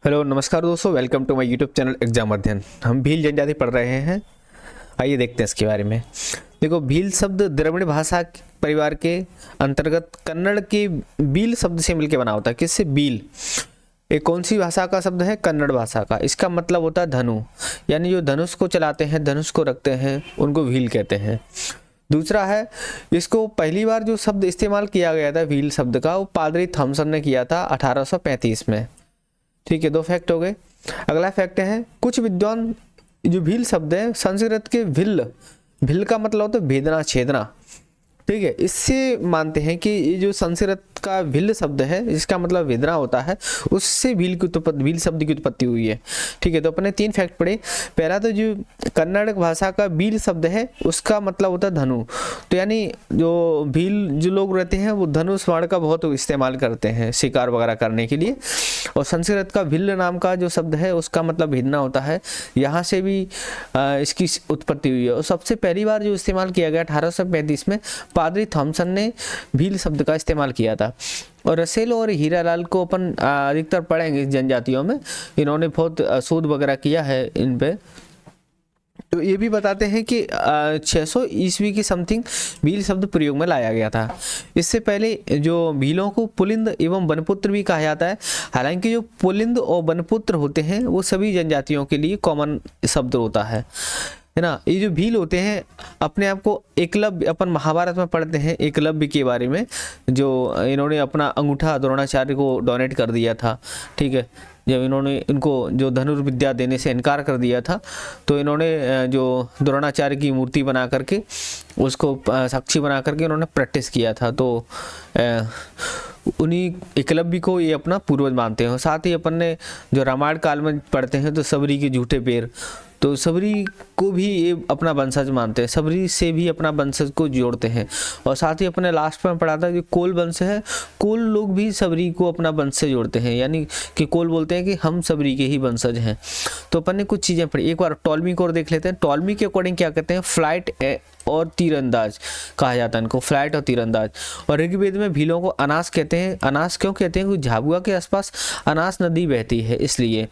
Hello नमस्कार दोस्तों, welcome to my YouTube channel exam अध्ययन। हम भील जनजाति पढ़ रहे हैं। आइए देखते हैं इसके बारे में। देखो, भील शब्द द्रविड़ भाषा परिवार के अंतर्गत कन्नड़ के बील शब्द से मिलकर बना होता है। किससे? बील। ये कौन सी भाषा का शब्द है? कन्नड़ भाषा का। इसका मतलब होता है धनु, यानी जो धनुष को चलाते हैं, धनुष को रखते हैं, उनको भील कहते हैं। दूसरा है, इसको पहली बार जो शब्द इस्तेमाल किया गया था भील शब्द का, वो पादरी थॉमसन ने किया था 1835 में। ठीक है, 2 फैक्ट हो गए। अगला फैक्ट है, कुछ विद्वान जो भील शब्द है संस्कृत के भिल का मतलब होता है भेदना, छेदना। ठीक है, इससे मानते हैं कि ये जो संस्कृत का भिल शब्द है जिसका मतलब भेदना होता है, उससे भील शब्द की उत्पत्ति हुई है। ठीक है, तो अपने 3 फैक्ट पढ़े। पहला तो जो कन्नड़ भाषा का भील शब्द है उसका मतलब होता है धनु। तो यानी जो भील जो लोग रहते हैं वो धनुष बाण का बहुत इस्तेमाल करते हैं शिकार वगैरह करने के लिए। और संस्कृत का भिल नाम का जो शब्द है उसका मतलब भेदना होता है, यहाँ से भी इसकी उत्पत्ति हुई है। और सबसे पहली बार जो इस्तेमाल किया गया 1835 में पादरी थॉमसन ने भील शब्द का इस्तेमाल किया था। और रसेल और हीरालाल को अपन अधिकतर पढ़ेंगे इस जनजातियों में, इन्होंने बहुत शोध वगैरह किया है इन पे। तो ये भी बताते हैं कि 600 ईस्वी की समथिंग भील शब्द प्रयोग में लाया गया था। इससे पहले जो भीलों को पुलिंद एवं बनपुत्र भी कहा जाता है। हालांकि जो पुलिंद और बनपुत्र होते हैं वो सभी जनजातियों के लिए कॉमन शब्द होता है ना। ये जो भील होते हैं अपने आप को एकलव्य, अपन महाभारत में पढ़ते हैं एकलव्य के बारे में, जो इन्होंने अपना अंगूठा द्रोणाचार्य को डोनेट कर दिया था। ठीक है, जब इन्होंने इनको जो धनुर्विद्या देने से इनकार कर दिया था तो इन्होंने जो द्रोणाचार्य की मूर्ति बना करके उसको साक्षी बना करके इन्होंने प्रैक्टिस किया था। तो उन्हीं एकलव्य को ये अपना पूर्वज मानते हैं। साथ ही अपन ने जो रामायण काल में पढ़ते हैं तो सबरी के झूठे पैर, तो सबरी को भी ये अपना वंशज मानते हैं, सबरी से भी अपना वंशज को जोड़ते हैं। और साथ ही अपने लास्ट में पढ़ा था कि कोल वंश है, कोल लोग भी सबरी को अपना वंश से जोड़ते हैं, यानी कि कोल बोलते हैं कि हम सबरी के ही वंशज हैं। तो अपन ने कुछ चीज़ें पढ़ी। एक बार टॉलमी को और देख लेते हैं। टॉलमी के अकॉर्डिंग क्या कहते हैं? फ्लाइट और तीरंदाज कहा जाता है इनको, फ्लाइट और तीरंदाज। और ऋग्वेद में भीलों को अनास कहते हैं। अनास क्यों कहते हैं? क्योंकि झाबुआ के आसपास अनास नदी बहती है इसलिए।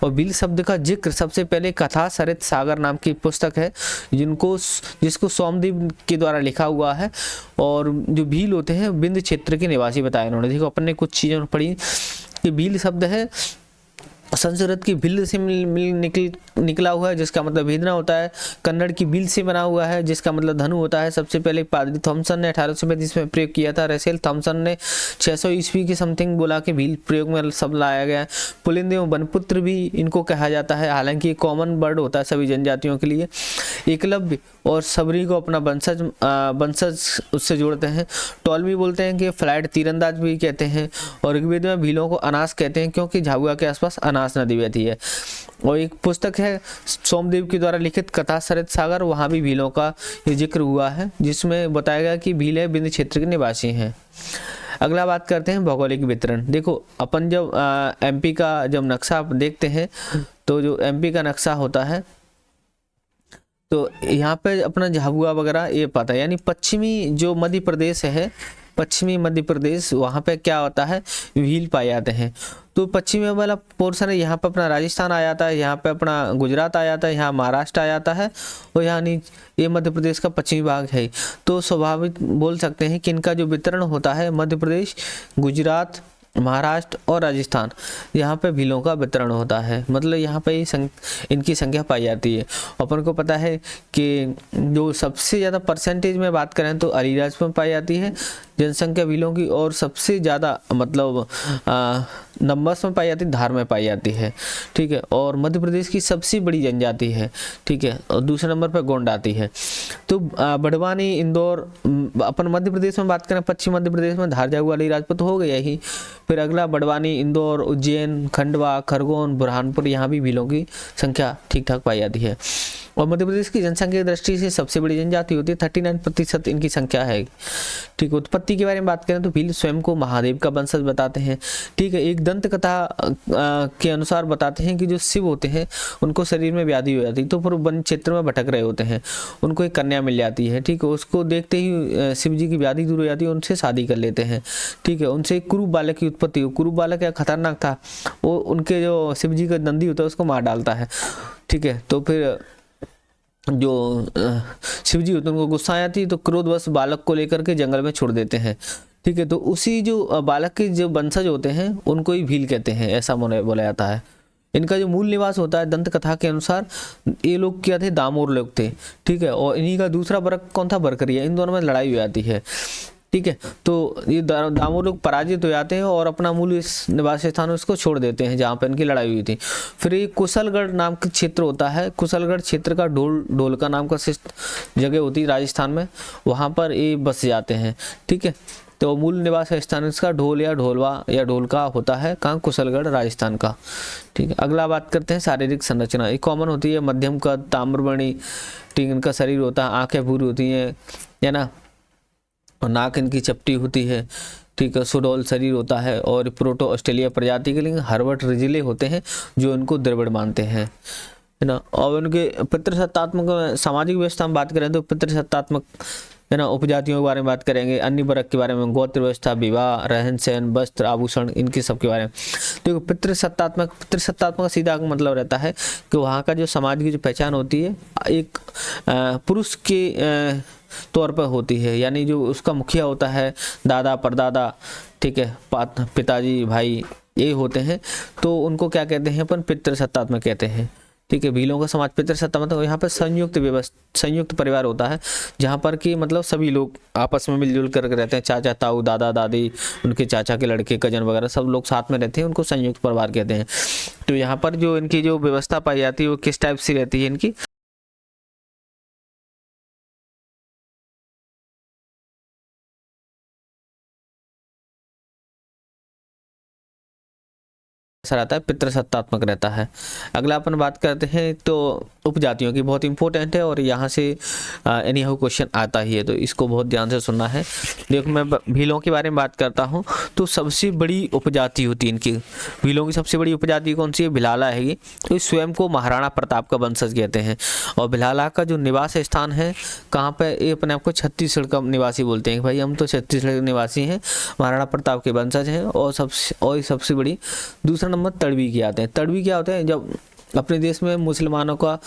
और भील शब्द का जिक्र सबसे पहले कथा सरित सागर नाम की पुस्तक है जिसको सोमदेव के द्वारा लिखा हुआ है। और जो भील होते हैं बिंद क्षेत्र के निवासी बताया इन्होंने। देखो, अपन ने कुछ चीज़ें पढ़ी कि भील शब्द है संस्कृत की भिल से निकला हुआ है जिसका मतलब भेदना होता है। कन्नड़ की बिल से बना हुआ है जिसका मतलब धनु होता है। सबसे पहले पादरी थॉमसन ने 1835 में प्रयोग किया था। रसेल थॉमसन ने 600 ईस्वी की समथिंग बोला कि भील प्रयोग में सब लाया गया है। पुलिंद एवं बनपुत्र भी इनको कहा जाता है, हालांकि ये कॉमन वर्ड होता है सभी जनजातियों के लिए। एकलव्य और सबरी को अपना वंशज उससे जोड़ते हैं। टॉलमी बोलते हैं कि फ्लाइट तीरंदाज भी कहते हैं। और ऋग्वेद में भीलों को अनास कहते हैं क्योंकि झाबुआ के आसपास अनास नदी बहती है। और एक पुस्तक है सोमदेव के द्वारा लिखित कथा सरित सागर, वहाँ भी भीलों का ये जिक्र हुआ है जिसमें बताया गया कि भील है बिंद क्षेत्र के निवासी हैं। अगला बात करते हैं भौगोलिक वितरण। देखो, अपन जब एमपी का जब नक्शा देखते हैं तो जो एमपी का नक्शा होता है तो यहाँ पे अपना झाबुआ वगैरह ये पता है, यानी पश्चिमी जो मध्य प्रदेश है, पश्चिमी मध्य प्रदेश, वहाँ पे क्या होता है? भील पाए जाते हैं। तो पश्चिमी वाला पोर्शन है, यहाँ पे अपना राजस्थान आ जाता है, यहाँ पे अपना गुजरात आ जाता है, यहाँ महाराष्ट्र आ जाता है, और यहाँ ये मध्य प्रदेश का पश्चिमी भाग है। तो स्वाभाविक बोल सकते हैं कि इनका जो वितरण होता है मध्य प्रदेश, गुजरात, महाराष्ट्र और राजस्थान, यहाँ पे भीलों का वितरण होता है। मतलब यहाँ पे इनकी संख्या पाई जाती है। अपन को पता है कि जो सबसे ज़्यादा परसेंटेज में बात करें तो अलीराजपुर में पाई जाती है जनसंख्या भीलों की, और सबसे ज़्यादा मतलब नंबर्स में पाई जाती है धार में पाई जाती है। ठीक है, और मध्य प्रदेश की सबसे बड़ी जनजाति है। ठीक है, और दूसरे नंबर पर गोंड आती है। तो बड़वानी, इंदौर, अपन मध्य प्रदेश में बात करें, पश्चिम मध्य प्रदेश में धार, झाबुआ, अलीराजपुर हो गया ही। फिर अगला बड़वानी, इंदौर, उज्जैन, खंडवा, खरगोन, बुरहानपुर, यहाँ भी भीलों की संख्या ठीक ठाक पाई जाती है। और मध्य प्रदेश की जनसंख्या की दृष्टि से सबसे बड़ी जनजाति होती है, 39% इनकी संख्या है। ठीक है, उत्पत्ति के बारे में बात करें तो भील स्वयं को महादेव का वंशज बताते हैं। ठीक है, एक दंत कथा के अनुसार बताते हैं कि जो शिव होते हैं उनको शरीर में व्याधि हो जाती है, तो फिर वन क्षेत्र में भटक रहे होते हैं, उनको एक कन्या मिल जाती है। ठीक है, उसको देखते ही शिव जी की व्याधि दूर हो जाती है, उनसे शादी कर लेते हैं। ठीक है, उनसे एक कुरूप बालक की उत्पत्ति हुई। कुरूप बालक क्या खतरनाक था, वो उनके जो शिव जी का नंदी होता है उसको मार डालता है। ठीक है, तो फिर जो शिव जी होते हैं उनको गुस्सा आती है, तो क्रोधवश बालक को लेकर के जंगल में छोड़ देते हैं। ठीक है, तो उसी जो बालक के जो वंशज होते हैं उनको ही भील कहते हैं, ऐसा बोला जाता है। इनका जो मूल निवास होता है दंत कथा के अनुसार, ये लोग क्या थे, दामोर लोग थे। ठीक है, और इन्हीं का दूसरा वर्ग कौन था, बरकरिया। इन दोनों में लड़ाई हो जाती है। ठीक है, तो ये दामोर लोग पराजित हो जाते हैं और अपना मूल इस निवास स्थान उसको छोड़ देते हैं जहाँ पर इनकी लड़ाई हुई थी। फिर ये कुशलगढ़ नाम का क्षेत्र होता है, कुशलगढ़ क्षेत्र का ढोलका नाम का जगह होती है राजस्थान में, वहाँ पर ये बस जाते हैं। ठीक है, तो मूल निवास स्थान इसका ढोल या ढोलवा या ढोलका होता है, कहाँ, कुशलगढ़ राजस्थान का। ठीक है, अगला बात करते हैं शारीरिक संरचना। एक कॉमन होती है मध्यम का ताम्रवर्णी, ठीक, इनका शरीर होता है, आंखें भूरी होती हैं, है ना, और नाक इनकी चपटी होती है। ठीक है, सुडौल शरीर होता है, और प्रोटो ऑस्ट्रेलिया प्रजाति के लिए हर्बर्ट रिजिले होते हैं जो इनको द्रविड़ मानते हैं, है ना। और उनके पितृसत्तात्मक सामाजिक व्यवस्था में बात करें तो पितृसत्तात्मक, है ना, उपजातियों के बारे में बात करेंगे, अन्य वर्ग के बारे में, गोत्र व्यवस्था, विवाह, रहन सहन, वस्त्र, आभूषण, इनके सब के बारे में। तो पितृसत्तात्मक का सीधा मतलब रहता है कि वहाँ का जो समाज की जो पहचान होती है एक पुरुष के तौर पर होती है, यानी जो उसका मुखिया होता है, दादा परदादा, ठीक है, पिताजी, भाई, ये होते हैं, तो उनको क्या कहते हैं अपन, पितृसत्तात्मक कहते हैं। ठीक है, भीलों का समाज पितृसत्ता मतलब यहाँ पर संयुक्त परिवार होता है, जहाँ पर कि मतलब सभी लोग आपस में मिलजुल कर रहते हैं, चाचा ताऊ, दादा दादी, उनके चाचा के लड़के, कजन वगैरह सब लोग साथ में रहते हैं, उनको संयुक्त परिवार कहते हैं। तो यहाँ पर जो इनकी जो व्यवस्था पाई जाती है वो किस टाइप से रहती है इनकी, ऐसा रहता है, पितृसत्तात्मक रहता है। अगला अपन बात करते हैं तो उपजातियों की, बहुत इंपॉर्टेंट है और यहाँ से एनी हाउ क्वेश्चन आता ही है, तो इसको बहुत ध्यान से सुनना है। देखो मैं भीलों के बारे में बात करता हूँ तो सबसे बड़ी उपजाति होती है इनकी, भीलों की सबसे बड़ी उपजाति कौन सी है, भिलाला है ये। तो इस स्वयं को महाराणा प्रताप का वंशज कहते हैं, और भिलाला का जो निवास स्थान है कहाँ पर, ये अपने आप को छत्तीसगढ़ का निवासी बोलते हैं, भाई हम तो छत्तीसगढ़ के निवासी हैं, महाराणा प्रताप के वंशज हैं। और सबसे बड़ी दूसरा नंबर तड़वी के आते हैं। तड़वी क्या होते हैं, जब अपने देश में मुसलमानों का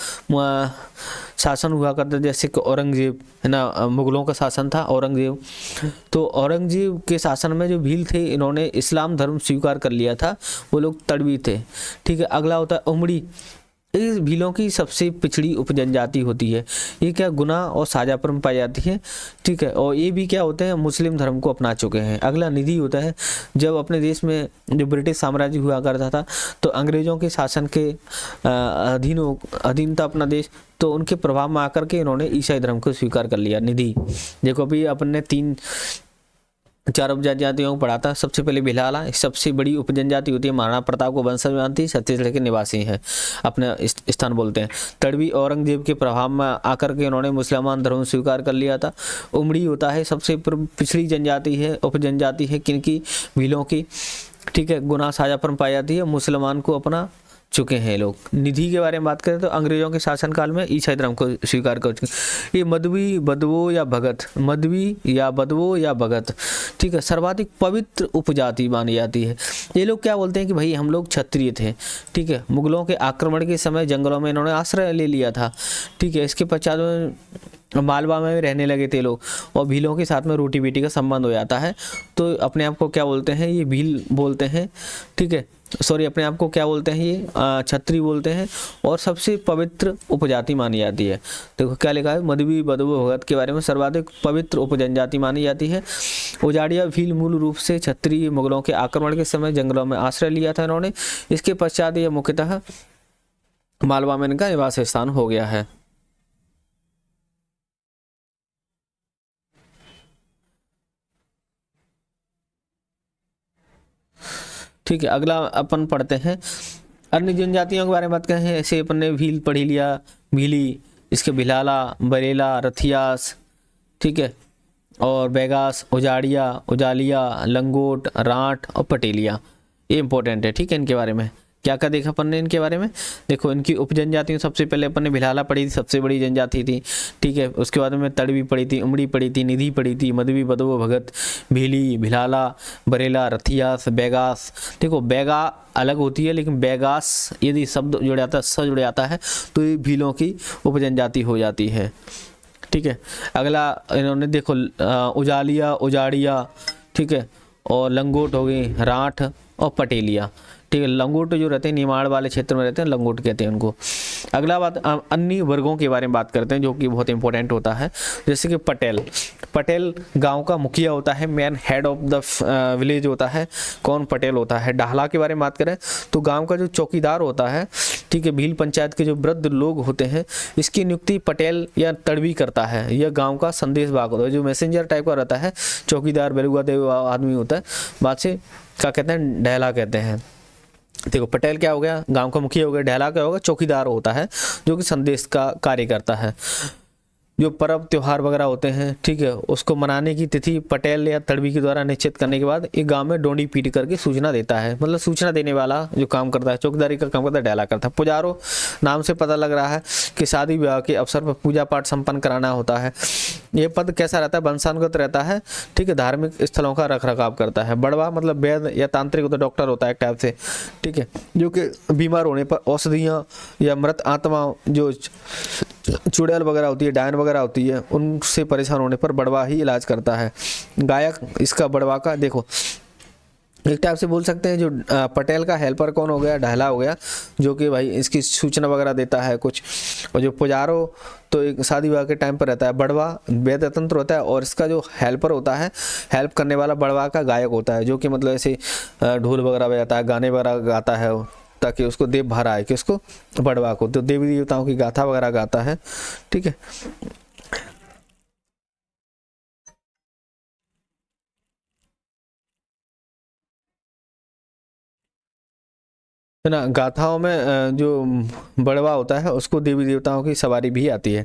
शासन हुआ करता, जैसे कि औरंगजेब, है ना, मुगलों का शासन था औरंगजेब, तो औरंगजेब के शासन में जो भील थे इन्होंने इस्लाम धर्म स्वीकार कर लिया था, वो लोग तड़वी थे। ठीक है, अगला होता है उमड़ी, इस भीलों की सबसे पिछड़ी उपजनजाति होती है, ये क्या गुना और साझापुर में पाई जाती है। ठीक है, और ये भी क्या होते हैं, मुस्लिम धर्म को अपना चुके हैं। अगला निधि होता है, जब अपने देश में जो ब्रिटिश साम्राज्य हुआ करता था तो अंग्रेजों के शासन के अधीन था अपना देश, तो उनके प्रभाव में आकर के इन्होंने ईसाई धर्म को स्वीकार कर लिया। निधि देखो अभी अपन ने चार उपजनजातियों को पढ़ा था। सबसे पहले भिलाला, सबसे बड़ी उपजनजाति होती है, महाराणा प्रताप को वंशज मानती है, छत्तीसगढ़ के निवासी हैं, अपने स्थान बोलते हैं। तड़वी औरंगजेब के प्रभाव में आकर के इन्होंने मुसलमान धर्म स्वीकार कर लिया था। उमड़ी होता है सबसे पिछड़ी जनजाति है, उपजनजाति है किनकी, भीलों की। ठीक है, गुना साझापन पाई जाती है, मुसलमान को अपना चुके हैं लोग। निधि के बारे में बात करें तो अंग्रेजों के शासनकाल में ईसाई धर्म को स्वीकार कर चुके। ये मध्वी, बदवो या भगत, मध्वी या बदवो या भगत, ठीक है, सर्वाधिक पवित्र उपजाति मानी जाती है। ये लोग क्या बोलते हैं कि भाई हम लोग क्षत्रिय थे। ठीक है, मुगलों के आक्रमण के समय जंगलों में इन्होंने आश्रय ले लिया था। ठीक है, इसके पश्चात मालवा में रहने लगे थे लोग, और भीलों के साथ में रोटी बेटी का संबंध हो जाता है, तो अपने आप को क्या बोलते हैं, ये भील बोलते हैं। ठीक है, सॉरी, अपने आप को क्या बोलते हैं, ये क्षत्रिय बोलते हैं, और सबसे पवित्र उपजाति मानी जाती है। देखो क्या लिखा है, मध्वी, बदवो, भगत के बारे में सर्वाधिक पवित्र उपजनजाति मानी जाती है। उजाड़िया भील मूल रूप से क्षत्रिय, मुगलों के आक्रमण के समय जंगलों में आश्रय लिया था इन्होंने। इसके पश्चात यह मुख्यतः मालवा में इनका निवास स्थान हो गया है। ठीक है, अगला अपन पढ़ते हैं अन्य जनजातियों के बारे में बात करें। ऐसे अपन ने भील पढ़ी लिया, भीली, इसके भिलाला, बरेला, रथियास, ठीक है, और बैगास, उजाड़िया, उजालिया, लंगोट, राठ और पटेलिया, ये इंपॉर्टेंट है, ठीक है। इनके बारे में क्या क्या देखा अपन ने इनके बारे में, देखो इनकी उपजनजातियों सबसे पहले अपन ने भिलाला पढ़ी थी, सबसे बड़ी जनजाति थी, ठीक है। उसके बाद में तड़वी पढ़ी थी, उमड़ी पढ़ी थी, निधि पढ़ी थी, मधवी, बदवो, भगत, भीली, भिलाला, बरेला, रथियास, बैगास। देखो बैगा अलग होती है, लेकिन बैगास यदि शब्द जुड़ जाता है, स जुड़ जाता है तो ये भीलों की उपजनजाति हो जाती है, ठीक है। अगला इन्होंने देखो उजालिया, उजाड़िया, ठीक है, और लंगोट हो गई, राठ और पटेलिया, ठीक है। लंगोट जो रहते हैं निमाड़ वाले क्षेत्र में रहते हैं, लंगोट कहते हैं उनको। अगला बात अन्य वर्गों के बारे में बात करते हैं जो कि बहुत इंपॉर्टेंट होता है, जैसे कि पटेल। पटेल गांव का मुखिया होता है, man head of the village होता है, कौन पटेल होता है। डाहला के बारे में बात करें तो गांव का जो चौकीदार होता है, ठीक है, भील पंचायत के जो वृद्ध लोग होते हैं, इसकी नियुक्ति पटेल या तड़वी करता है। यह गाँव का संदेश भाग होता है, जो मैसेंजर टाइप का रहता है, चौकीदार बेलुआ देव आदमी होता है, बाद से क्या कहते हैं, डहला कहते हैं। देखो पटेल क्या हो गया, गांव का मुखिया हो गया, डहला क्या होगा, चौकीदार होता है जो कि संदेश का कार्य करता है। जो पर्व त्योहार वगैरह होते हैं, ठीक है, उसको मनाने की तिथि पटेल या तड़वी के द्वारा निश्चित करने के बाद एक गांव में डोंडी पीट करके सूचना देता है, मतलब सूचना देने वाला जो काम करता है, चौकीदारी का काम करता है, डहला करता है। पुजारो नाम से पता लग रहा है कि शादी विवाह के अवसर पर पूजा पाठ संपन्न कराना होता है। ये पद कैसा रहता है, वंशानुगत रहता है, ठीक है, धार्मिक स्थलों का रख रखाव करता है। बड़वा मतलब वैद्य या तांत्रिक होता है, डॉक्टर होता है एक टाइप से, ठीक है, जो कि बीमार होने पर औषधियाँ या मृत आत्मा जो चुड़ैल वगैरह होती है, डायन वगैरह होती है, उनसे परेशान होने पर बड़वा ही इलाज करता है। गायक इसका बड़वा का, देखो एक टाइप से बोल सकते हैं जो पटेल का हेल्पर कौन हो गया, डहला हो गया, जो कि भाई इसकी सूचना वगैरह देता है कुछ। और जो पुजारो तो एक शादी विवाह के टाइम पर रहता है, बड़वा वेद तंत्र होता है, और इसका जो हेल्पर होता है, हेल्प करने वाला बड़वा का गायक होता है, जो कि मतलब ऐसे ढोल वगैरह बजाता है, गाने वगैरह गाता है, ताकि उसको देव भरा है, किसको, बड़वा को, तो देवी देवताओं की गाथा वगैरह गाता है, ठीक है। है ना, गाथाओं में जो बड़वा होता है उसको देवी देवताओं की सवारी भी आती है।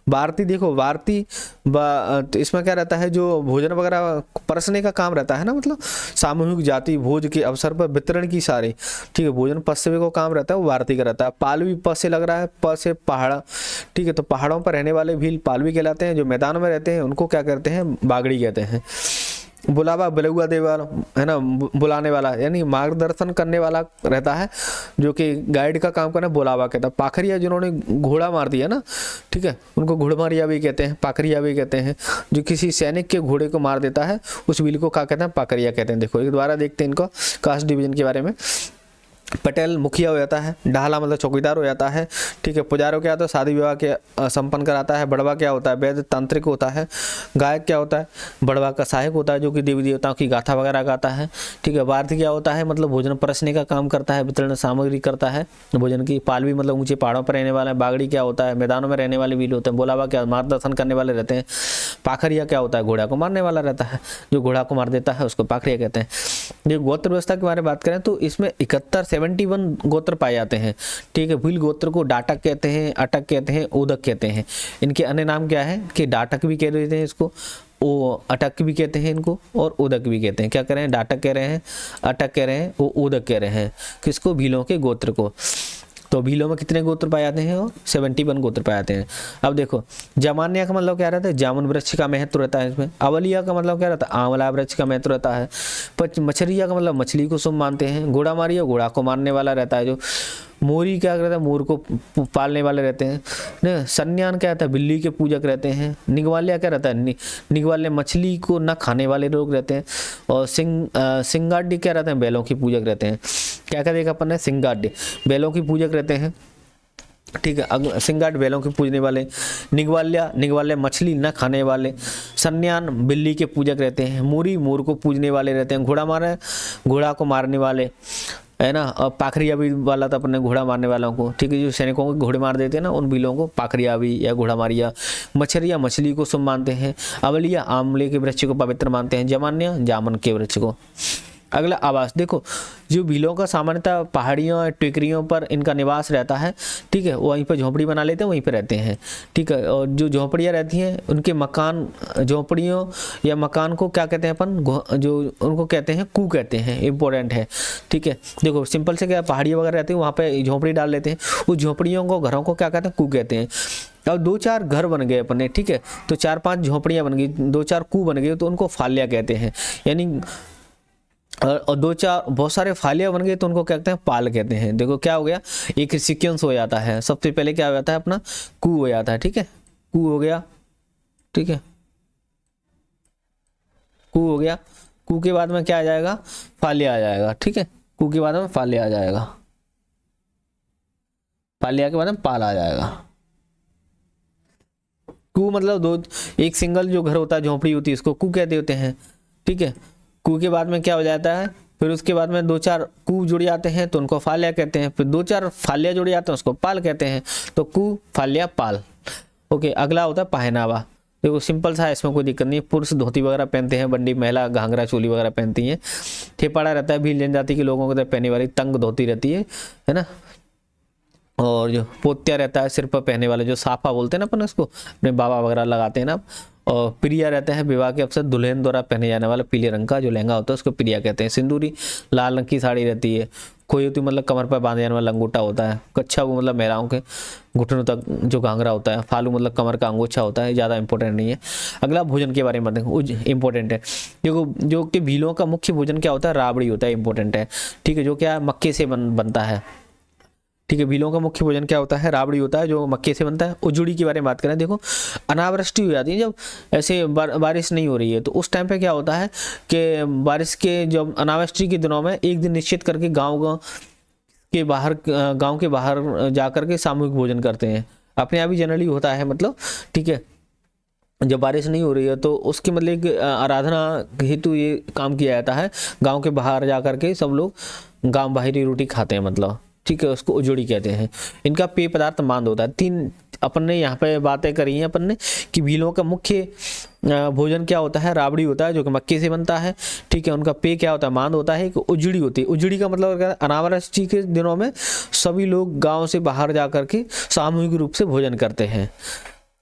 वारती, देखो वारती तो इसमें क्या रहता है, जो भोजन वगैरह परसने का काम रहता है ना, मतलब सामूहिक जाति भोज के अवसर पर वितरण की सारी, ठीक है, भोजन पसवे को काम रहता है, वो वारती का रहता है। पालवी प से लग रहा है, प से पहाड़ा, ठीक है, तो पहाड़ों पर रहने वाले भील पालवी कहलाते हैं। जो मैदानों में रहते हैं उनको क्या कहते हैं, बागड़ी कहते हैं। बुलावा बेलुआ देवाल, है ना, बुलाने वाला यानी मार्गदर्शन करने वाला रहता है, जो कि गाइड का काम करना, बुलावा कहता है। पाखरिया जिन्होंने घोड़ा मार दिया ना, ठीक है, उनको घुड़मारिया भी कहते हैं, पाखरिया भी कहते हैं। जो किसी सैनिक के घोड़े को मार देता है उस बिल को क्या कहते हैं, पाखरिया कहते हैं। देखो एक दोबारा देखते हैं इनको कास्ट डिवीजन के बारे में। पटेल मुखिया हो जाता है, डाहला मतलब चौकीदार हो जाता है, ठीक है। पुजारो क्या होता है, शादी विवाह के संपन्न कराता है। बड़वा क्या होता है, वैद्य तांत्रिक होता है। गायक क्या होता है, बड़वा का सहायक होता है, जो कि देवी देवताओं की गाथा वगैरह गाता है, ठीक है। वार्थ क्या होता है, मतलब भोजन परसने का काम करता है, वितरण सामग्री करता है भोजन की। पालवी मतलब ऊंचे पहाड़ों पर रहने वाला है। बागड़ी क्या होता है, मैदानों में रहने वाले वीर होते हैं। बोलावा क्या, मार्गदर्शन करने वाले रहते हैं। पाखरिया क्या होता है, घोड़ा को मारने वाला रहता है, जो घोड़ा को मार देता है उसको पाखरिया कहते हैं। ये गोत्र व्यवस्था के बारे में बात करें तो इसमें 71 गोत्र पाए जाते हैं, ठीक है। भील गोत्र को डाटक कहते हैं, अटक कहते हैं, उदक कहते हैं। इनके अन्य नाम क्या है कि डाटक भी कह देते हैं इसको, वो अटक भी कहते हैं इनको, और उदक भी कहते हैं। क्या कह रहे हैं, डाटक कह रहे हैं, अटक कह रहे हैं, वो उदक कह रहे हैं। किसको, भीलों के गोत्र को। तो भीलों में कितने गोत्र पाए जाते हैं, और 71 गोत्र पाए जाते हैं। अब देखो जामान्या का मतलब क्या रहता है, जामुन वृक्ष का महत्व रहता है इसमें। अवलिया का मतलब क्या रहता है, आंवला वृक्ष का महत्व रहता है। मछरिया का मतलब मछली को शुभ मानते हैं। घोड़ा मारिया घोड़ा को मारने वाला रहता है। जो मोरी क्या रहता है, मोर को पालने वाले रहते हैं ना। सन्यान क्या रहता है, बिल्ली के पूजक रहते हैं। निगवाल्या क्या रहता है, निगवाल्या मछली को न खाने वाले लोग रहते हैं। और सिंगाडी क्या रहते हैं, बैलों की पूजक रहते हैं। क्या क्या देखा अपन ने, सिंगाडी बैलों की पूजक रहते हैं, ठीक है। सिंगाट बैलों के पूजने वाले। निगवाल्या मछली न खाने वाले। सन्यान बिल्ली के पूजक रहते हैं। मोरी मोर को पूजने वाले रहते हैं। घोड़ा को मारने वाले, है ना। और पाखरिया भी वाला था अपने, घोड़ा मारने वालों को, ठीक है। जो सैनिकों को घोड़े मार देते हैं ना, उन बिलों को पाखरिया भी या घोड़ा मारिया। मछरिया मछली को शुभ मानते हैं। अवलिया आंवले के वृक्ष को पवित्र मानते हैं। जमान्या जामुन के वृक्ष को। अगला आवास। देखो जो भीलों का सामान्यतः पहाड़ियों टेकरियों पर इनका निवास रहता है, ठीक है, वहीं पर झोंपड़ी बना लेते हैं, वहीं पर रहते हैं, ठीक है। और जो झोंपड़ियाँ रहती हैं उनके मकान, झोंपड़ियों या मकान को क्या कहते हैं अपन, जो उनको कहते हैं कू कहते हैं, इंपॉर्टेंट है, ठीक है। देखो सिंपल से क्या, पहाड़ियाँ वगैरह रहती हैं वहाँ पे झोंपड़ी डाल लेते हैं, उस झोंपड़ियों को, घरों को क्या कहते हैं, कू कहते हैं। अब 2-4 घर बन गए अपने, ठीक है, तो 4-5 झोंपड़ियाँ बन गई, 2-4 कू बन गए, तो उनको फाल्या कहते हैं। यानी और 2-4 बहुत सारे फालिया बन गए तो उनको क्या कहते हैं, पाल कहते हैं। देखो क्या हो गया, एक सीक्वेंस हो जाता है। सबसे पहले क्या हो जाता है अपना, कू हो जाता है, ठीक है, कू हो गया, ठीक है, कू हो गया। कू के बाद में क्या आ जाएगा, फालिया आ जाएगा, ठीक है, कू के बाद में फालिया आ जाएगा, फालिया के बाद में पाल आ जाएगा। कू मतलब दो, एक सिंगल जो घर होता है, झोंपड़ी होती है, इसको कू कहते होते हैं, ठीक है। कू के बाद में क्या हो जाता है, फिर उसके बाद में 2-4 कू जुड़ जाते हैं तो उनको फालिया कहते हैं, फिर 2-4 फालिया जुड़ जाते हैं उसको पाल कहते हैं। तो कू, फालिया, पाल। ओके, अगला होता है पहनावा। देखो सिंपल सा है, इसमें कोई दिक्कत नहीं है। पुरुष धोती वगैरह पहनते हैं, बंडी महिला घाघरा चोली वगैरह पहनती हैं। ठेपाड़ा रहता है, भील जनजाति के लोगों को तो पहने वाली तंग धोती रहती है ना। और जो पोत्या रहता है, सिर पर पहनने वाले, जो साफा बोलते हैं ना अपन उसको, अपने बाबा वगैरह लगाते हैं ना। और प्रिया रहता है, विवाह के अवसर दुल्हन द्वारा पहने जाने वाला पीले रंग का जो लहंगा होता है उसको प्रिया कहते हैं। सिंदूरी लाल रंग की साड़ी रहती है। खोयोती मतलब कमर पर बांधे जाने वाला लंगोटा होता है। कच्छा वो मतलब महिलाओं के घुटनों तक जो घाघरा होता है। फालू मतलब कमर का अंगोछा होता है, ज़्यादा इंपॉर्टेंट नहीं है। अगला भोजन के बारे में देखो, इंपॉर्टेंट है। देखो जो कि भीलों का मुख्य भोजन क्या होता है, राबड़ी होता है, इंपॉर्टेंट है, ठीक है, जो क्या मक्के से बनता है, ठीक है। भीलों का मुख्य भोजन क्या होता है, राबड़ी होता है, जो मक्के से बनता है। उजुड़ी के बारे में बात करें, देखो अनावृष्टि हो जाती है जब ऐसे बारिश नहीं हो रही है, तो उस टाइम पे क्या होता है कि बारिश के जब अनावृष्टि के दिनों में एक दिन निश्चित करके गांव के बाहर जा करके सामूहिक भोजन करते हैं। अपने आप ही जनरली होता है, मतलब ठीक है। जब बारिश नहीं हो रही है तो उसकी मतलब एक आराधना हेतु ये काम किया जाता है। गांव के बाहर जा करके सब लोग गांव बाहरी रोटी खाते हैं, मतलब ठीक है, उसको उजोड़ी कहते हैं। इनका पेय पदार्थ मांद होता है। 3 अपन ने यहाँ पे बातें करी हैं अपन ने कि भीलों का मुख्य भोजन क्या होता है, राबड़ी होता है जो कि मक्के से बनता है, ठीक है। उनका पेय क्या होता है, मांद होता है। एक उजड़ी होती है। उजड़ी का मतलब अनावृष्टि के दिनों में सभी लोग गाँव से बाहर जा करके सामूहिक रूप से भोजन करते हैं।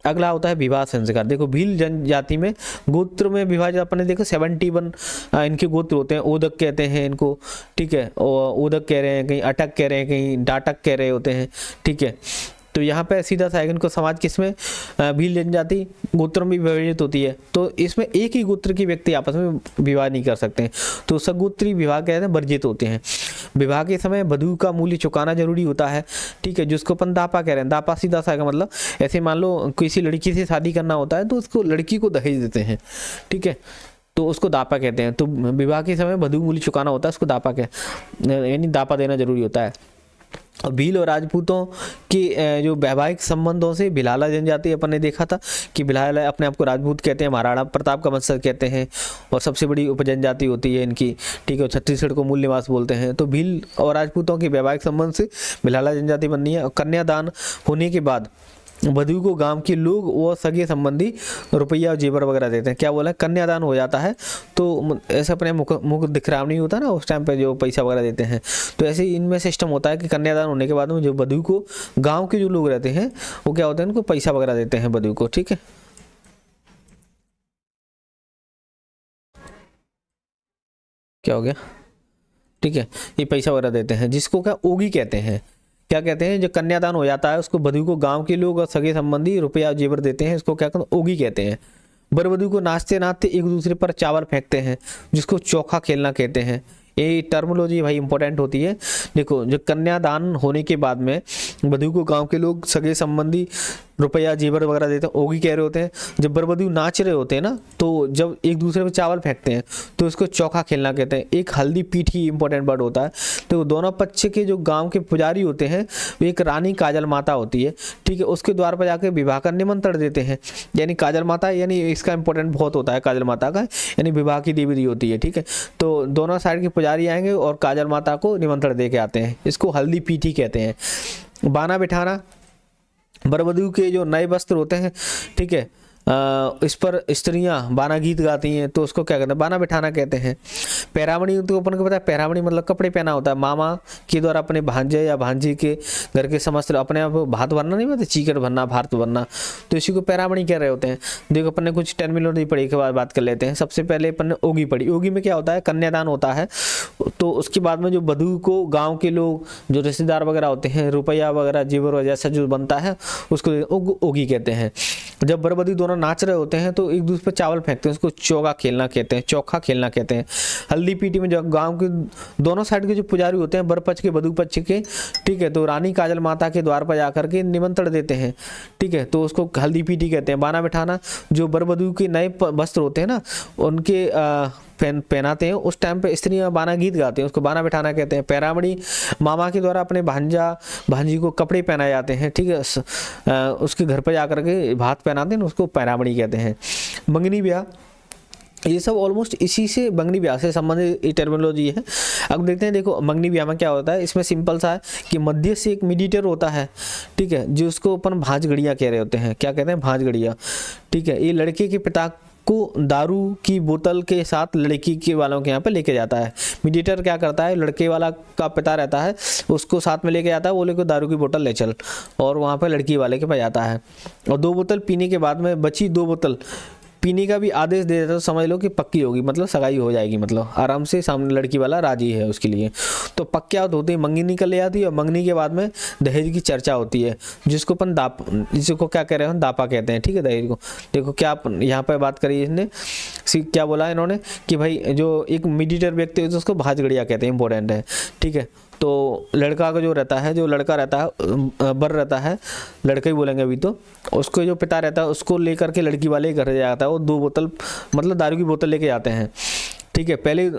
अगला होता है विवाह संस्कार। देखो भील जनजाति में गोत्र में विभाजन अपन ने देखो 71 इनके गोत्र होते हैं। ओदक कहते हैं इनको, ठीक है, ओदक कह रहे हैं, कहीं अटक कह रहे हैं, कहीं डाटक कह रहे होते हैं, ठीक है। तो यहाँ पे सीधा सा इनको समाज किसमें, भील जनजाति गोत्रों में विभाजित होती है। तो इसमें एक ही गोत्र के व्यक्ति आपस में विवाह नहीं कर सकते हैं, तो सगोत्री विवाह कहते हैं, वर्जित होते हैं। विवाह के समय वधू का मूल्य चुकाना जरूरी होता है, ठीक है, जिसको अपन दापा कह रहे हैं। दापा सीधा सा का मतलब ऐसे मान लो किसी लड़की से शादी करना होता है तो उसको लड़की को दहेज देते हैं, ठीक है, तो उसको दापा कहते हैं। तो विवाह के समय वधू मूल्य चुकाना होता है, उसको दापा यानी दापा देना जरूरी होता है। और भील और राजपूतों के जो वैवाहिक संबंधों से भिलाला जनजाति अपन ने देखा था कि भिलाला अपने आप को राजपूत कहते हैं, महाराणा प्रताप का वंशज कहते हैं, और सबसे बड़ी उपजनजाति होती है इनकी, ठीक है। छत्तीसगढ़ को मूल निवास बोलते हैं। तो भील और राजपूतों के वैवाहिक संबंध से भिलाला जनजाति बननी है। और कन्यादान होने के बाद वधू को गांव के लोग और सगे संबंधी रुपया और जेवर वगैरह देते हैं। क्या बोला, कन्यादान हो जाता है तो ऐसे अपने मुख दिखराव नहीं होता ना, उस टाइम पे जो पैसा वगैरह देते हैं। तो ऐसे ही इनमें सिस्टम होता है कि कन्यादान होने के बाद में जो वधू को गांव के जो लोग रहते हैं वो क्या होता है, उनको पैसा वगैरह देते हैं वधू को, ठीक है। क्या हो गया, ठीक है, ये पैसा वगैरह देते हैं, जिसको क्या ओगी कहते हैं। क्या कहते हैं, जो कन्यादान हो जाता है उसको वधू को गांव के लोग और सगे संबंधी रुपया जेवर देते हैं, इसको क्या कहते हैं, ओगी कहते हैं। वर वधू को नाचते नाचते एक दूसरे पर चावल फेंकते हैं, जिसको चौखा खेलना कहते हैं। ये टर्मोलॉजी भाई इंपॉर्टेंट होती है। देखो जो कन्यादान होने के बाद में वधू को गांव के लोग सगे संबंधी रुपया जेवर वगैरह देते हैं, ओगी कह रहे होते हैं। जब वर वधू नाच रहे होते हैं ना, तो जब एक दूसरे पे चावल फेंकते हैं तो इसको चौखा खेलना कहते हैं। एक हल्दी पीठी इंपॉर्टेंट वर्ड होता है। तो दोनों पक्ष के जो गांव के पुजारी होते हैं, एक रानी काजल माता होती है, ठीक है, उसके द्वार पर जाकर विवाह का निमंत्रण देते हैं। यानी काजल माता, यानी इसका इंपॉर्टेंट बहुत होता है काजल माता का, यानी विवाह की देवी होती है, ठीक है। तो दोनों साइड के पुजारी आएंगे और काजल माता को निमंत्रण दे के आते हैं, इसको हल्दी पीठी कहते हैं। बाना बिठाना, वर वधू के जो नए वस्त्र होते हैं, ठीक है, इस पर स्त्रियां बाना गीत गाती हैं तो उसको क्या कहते हैं, बाना बिठाना कहते हैं। पैरावणी तो अपन को पता है, पैरावणी मतलब कपड़े पहना होता है। मामा के द्वारा अपने भांजे या भांजी के घर के समस्त अपने आप भात भरना नहीं बोलते, चीकट भरना, भारत भरना, तो इसी को पैरावणी कह रहे होते हैं। देखो अपन ने कुछ टर्मिनोलॉजी पढ़ी के बाद बात कर लेते हैं। सबसे पहले अपन ने ओगी पढ़ी। ओगी में क्या होता है, कन्यादान होता है। तो उसके बाद में जो वधू को गाँव के लोग जो रिश्तेदार वगैरह होते हैं, रुपया वगैरह जेवर जैसा जो बनता है उसको ओगी कहते हैं। जब वर वधू दोनों नाच रहे होते हैं तो एक दूसरे पर चावल फेंकते हैं, उसको चौका खेलना कहते हैं, चौखा खेलना कहते हैं। हल्दी पीटी में जो गांव के दोनों साइड के जो पुजारी होते हैं, वर पक्ष के वधू पक्ष के, ठीक है, तो रानी काजल माता के द्वार पर जाकर के निमंत्रण देते हैं, ठीक है, तो उसको हल्दी पीटी कहते हैं। बाना बिठाना, जो वर वधू के नए वस्त्र होते हैं ना उनके पहनाते हैं, उस टाइम पे स्त्रियां बाना गीत गाते हैं, उसको बाना बिठाना कहते हैं। पैरावणी, मामा के द्वारा अपने भांजा भांजी को कपड़े पहनाए जाते हैं, ठीक है, उसके घर पर जाकर के भात पहनाते हैं, उसको पैरावणी कहते हैं। मंगनी ब्याह, ये सब ऑलमोस्ट इसी से मंगनी ब्याह से संबंधित टर्मिनोलॉजी है। अब देखते हैं, देखो मंगनी ब्याह में क्या होता है। इसमें सिंपल सा है कि मध्य से एक मीडिएटर होता है, ठीक है, जो उसको अपन भांजगड़िया कह रहे होते हैं। क्या कहते हैं, भांजगड़िया, ठीक है। ये लड़के के पिता को दारू की बोतल के साथ लड़की के वालों के यहाँ पे लेके जाता है। मीडिएटर क्या करता है, लड़के वाला का पिता रहता है, उसको साथ में लेके जाता है, बोले को दारू की बोतल ले चल, और वहाँ पे लड़की वाले के पास जाता है। और 2 बोतल पीने के बाद में बची 2 बोतल पीने का भी आदेश दे देता, तो समझ लो कि पक्की होगी, मतलब सगाई हो जाएगी, मतलब आराम से सामने लड़की वाला राजी है उसके लिए। तो पक्का होती है, मंगनी निकल ले आती है, और मंगनी के बाद में दहेज की चर्चा होती है, जिसको अपन जिसको क्या कह रहे हैं, दापा कहते हैं, ठीक है, दहेज को। देखो क्या यहाँ पर बात करी इसने, क्या बोला इन्होंने कि भाई जो एक मीडिएटर व्यक्ति है उसको भांजगड़िया कहते हैं, इंपॉर्टेंट है, ठीक है। तो लड़का का जो रहता है, जो लड़का रहता है, बर रहता है, लड़का ही बोलेंगे अभी तो, उसको जो पिता रहता है उसको लेकर के लड़की वाले घर जाता है। वो 2 बोतल मतलब दारू की बोतल लेके जाते हैं, ठीक है। पहले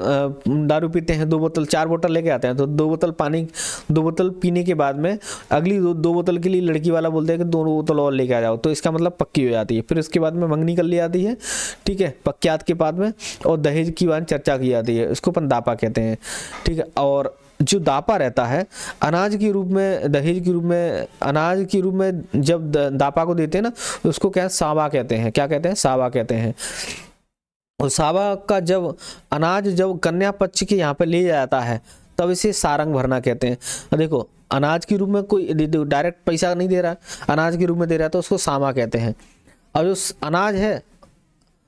दारू पीते हैं, 2 बोतल 4 बोतल लेके आते हैं, तो 2 बोतल पानी, 2 बोतल पीने के बाद में अगली 2 बोतल के लिए लड़की वाला बोलते हैं कि 2 बोतल और लेके आ जाओ, तो इसका मतलब पक्की हो जाती है। फिर उसके बाद में मंगनी कर ली जाती है, ठीक है, पक्यात के बाद में, और दहेज की बात चर्चा की जाती है, उसको अपन दापा कहते हैं, ठीक है। और जो दापा रहता है अनाज के रूप में, दहेज के रूप में, अनाज के रूप में जब दापा को देते हैं ना, उसको क्या सावा कहते हैं। क्या कहते हैं, सावा कहते हैं। और सावा का जब अनाज जब कन्या पक्ष के यहाँ पे ले जाता है तब इसे सारंग भरना कहते हैं। देखो अनाज के रूप में कोई डायरेक्ट पैसा नहीं दे रहा, अनाज के रूप में दे रहा है, तो उसको सामा कहते हैं। और जो अनाज है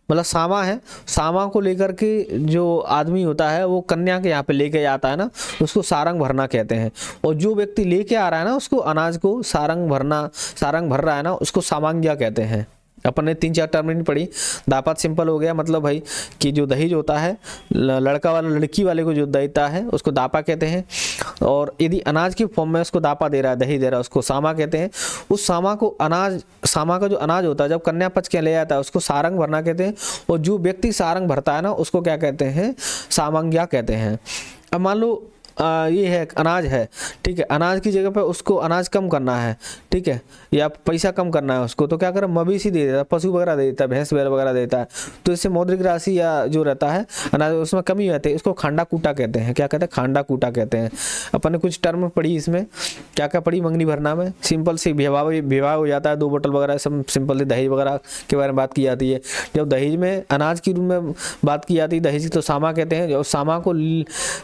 मतलब सामा है, सामा को लेकर के जो आदमी होता है वो कन्या के यहाँ पे लेके जाता है ना, उसको सारंग भरना कहते हैं। और जो व्यक्ति लेके आ रहा है ना उसको अनाज को सारंग भर रहा है ना, उसको सामांग्या कहते हैं। अपन ने 3-4 टर्म नहीं पढ़ी। दापात सिंपल हो गया, मतलब भाई कि जो दहेज होता है लड़का वाला लड़की वाले को जो देता है उसको दापा कहते हैं। और यदि अनाज के फॉर्म में उसको दापा दे रहा है, दहेज दे रहा है, उसको सामा कहते हैं। उस सामा को सामा का जो अनाज होता है जब कन्या पक्ष के ले जाता है उसको सारंग भरना कहते हैं। और जो व्यक्ति सारंग भरता है ना उसको क्या कहते हैं, सामंग्या कहते हैं। अब मान लो ये है अनाज है, ठीक है, अनाज की जगह पे उसको अनाज कम करना है, ठीक है, या पैसा कम करना है उसको, तो क्या करे, मवेशी दे देता है, पशु वगैरह दे देता है, भैंस बैल वगैरह देता है। तो इससे मौद्रिक राशि या जो रहता है अनाज उसमें कमी हो जाती है, इसको खांडा कूटा कहते हैं। क्या कहते हैं, खांडा कूटा कहते हैं। अपन ने कुछ टर्म पढ़ी इसमें, क्या क्या पढ़ी मंगनी भरना में, सिंपल से विवाह हो जाता है, 2 बोतल वगैरह सब सिंपल से दहेज वगैरह के बारे में बात की जाती है। जब दहेज में अनाज की रूप में बात की जाती है दहेज की, तो सामा कहते हैं। और सामा को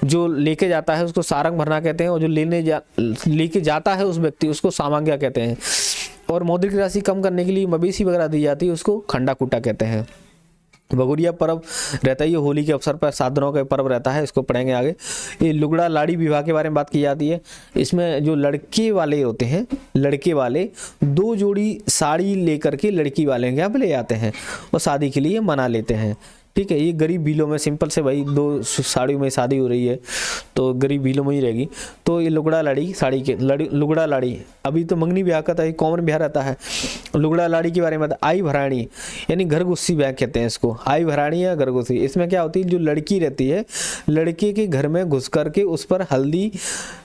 जो लेके जाता है उसको सारंग भरना कहते हैं। और जो लेके जाता है उस व्यक्ति उसको सामंग्या कहते हैं। और मौद्रिक राशि कम करने के लिए मवेशी वगैरह दी जाती है, उसको खंडा कूटा कहते हैं। भगोरिया पर्व रहता है, ये होली के अवसर पर 7 दिनों का पर्व रहता है, इसको पढ़ेंगे आगे। ये लुगड़ा लाड़ी विवाह के बारे में बात की जाती है। इसमें जो लड़के वाले होते हैं, लड़के वाले 2 जोड़ी साड़ी लेकर के लड़की वाले के यहाँ पे ले जाते हैं और शादी के लिए मना लेते हैं, ठीक है। ये गरीब भीलों में सिंपल से भाई 2 साड़ियों में शादी हो रही है तो गरीब भीलों में ही रहेगी। तो ये लुगड़ा लाड़ी साड़ी के लुगड़ा लाड़ी, अभी तो मंगनी ब्याह का था, ये कॉमन ब्याह रहता है। लुगड़ा लाड़ी के बारे में आई भराणी यानी घरगुस्सी ब्याह कहते हैं इसको, आई भराणी या घरगुस्सी। इसमें क्या होती है, जो लड़की रहती है लड़के के घर में घुस करके उस पर हल्दी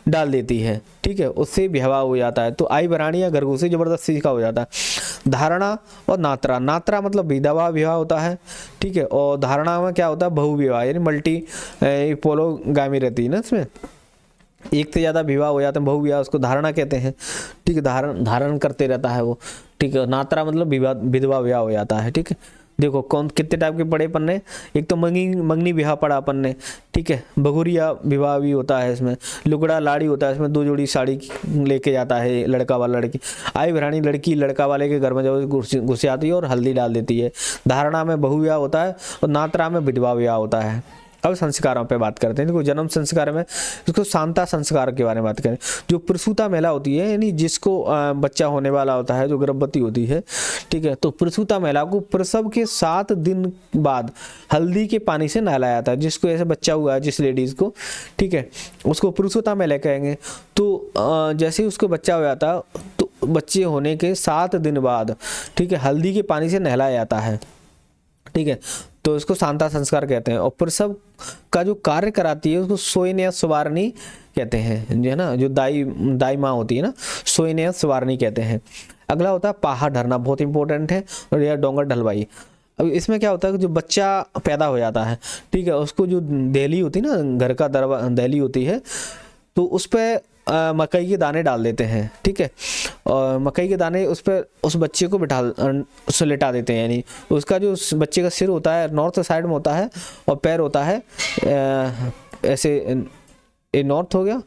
डाल देती है, ठीक है, उससे विवाह हो जाता है। तो आई भराणी या घरगुस्सी जबरदस्ती का हो जाता है। धारणा और नात्रा, नात्रा मतलब विधवा विवाह होता है, ठीक है। और धारणा में क्या होता है, बहु विवाह यानी मल्टी पोलोगामी रहती है ना इसमें। एक से ज़्यादा विवाह हो जाते हैं, बहु विवाह, उसको धारणा कहते हैं। ठीक है, धारण करते रहता है वो। ठीक है, नातरा मतलब विधवा विवाह हो जाता है। ठीक है, देखो कौन कितने टाइप के पढ़े अपन ने। एक तो मंगनी विवाह पढ़ा अपन ने। ठीक है, बगुरिया विवाह भी होता है इसमें। लुगड़ा लाड़ी होता है इसमें, 2 जोड़ी साड़ी लेके जाता है लड़का वाला लड़की। आई भरानी लड़की लड़का वाले के घर में जब घुस जाती है और हल्दी डाल देती है। धारणा में बहु विवाह होता है और नातरा में विधवा विवाह होता है। अब संस्कारों पे बात करते हैं। देखो जन्म संस्कार में इसको शांता संस्कार के बारे में बात करें। जो प्रसूता महिला होती है, यानी जिसको बच्चा होने वाला होता है, जो गर्भवती होती है, ठीक है, तो प्रसूता महिला को प्रसव के 7 दिन बाद हल्दी के पानी से नहलाया जाता है। जिसको ऐसे बच्चा हुआ है, जिस लेडीज़ को, ठीक है, उसको प्रसूता महिला कहेंगे। तो जैसे ही उसको बच्चा हो जाता है तो बच्चे होने के 7 दिन बाद, ठीक है, हल्दी के पानी से नहलाया जाता है। ठीक है, तो इसको शांता संस्कार कहते हैं। और प्रसव का जो कार्य कराती है उसको सोयन या सुवारनी कहते हैं, जो है ना, जो दाई माँ होती है ना, सोयन या सुवारनी कहते हैं। अगला होता है पाहा ढरना, बहुत इंपॉर्टेंट है, और यह डोंगर ढलवाई। अब इसमें क्या होता है कि जो बच्चा पैदा हो जाता है, ठीक है, उसको जो दहली होती है ना, घर का दहली होती है, तो उस पर मकई के दाने डाल देते हैं। ठीक है, और मकई के दाने उस पर उस बच्चे को उसको लेटा देते हैं। यानी उसका जो उस बच्चे का सिर होता है नॉर्थ साइड में होता है और पैर होता है ऐसे, ये नॉर्थ हो गया,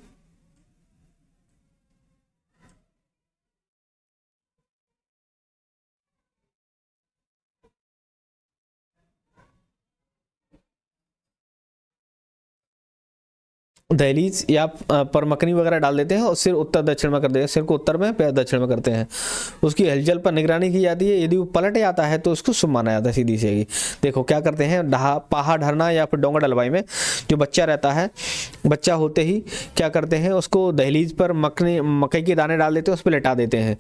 दहलीज या पर मकनी वगैरह डाल देते हैं और सिर उत्तर दक्षिण में कर देते हैं। सिर को उत्तर में, पैर दक्षिण में करते हैं। उसकी हलचल पर निगरानी की जाती है। यदि वो पलट जाता है तो उसको शुभ माना जाता है, सीधी सीधी। देखो क्या करते हैं, पाहा ढरना या फिर डोंगर डलवाई में जो बच्चा रहता है, बच्चा होते ही क्या करते हैं, उसको दहलीज पर मकई के दाने डाल देते हैं, उस पर लेटा देते हैं।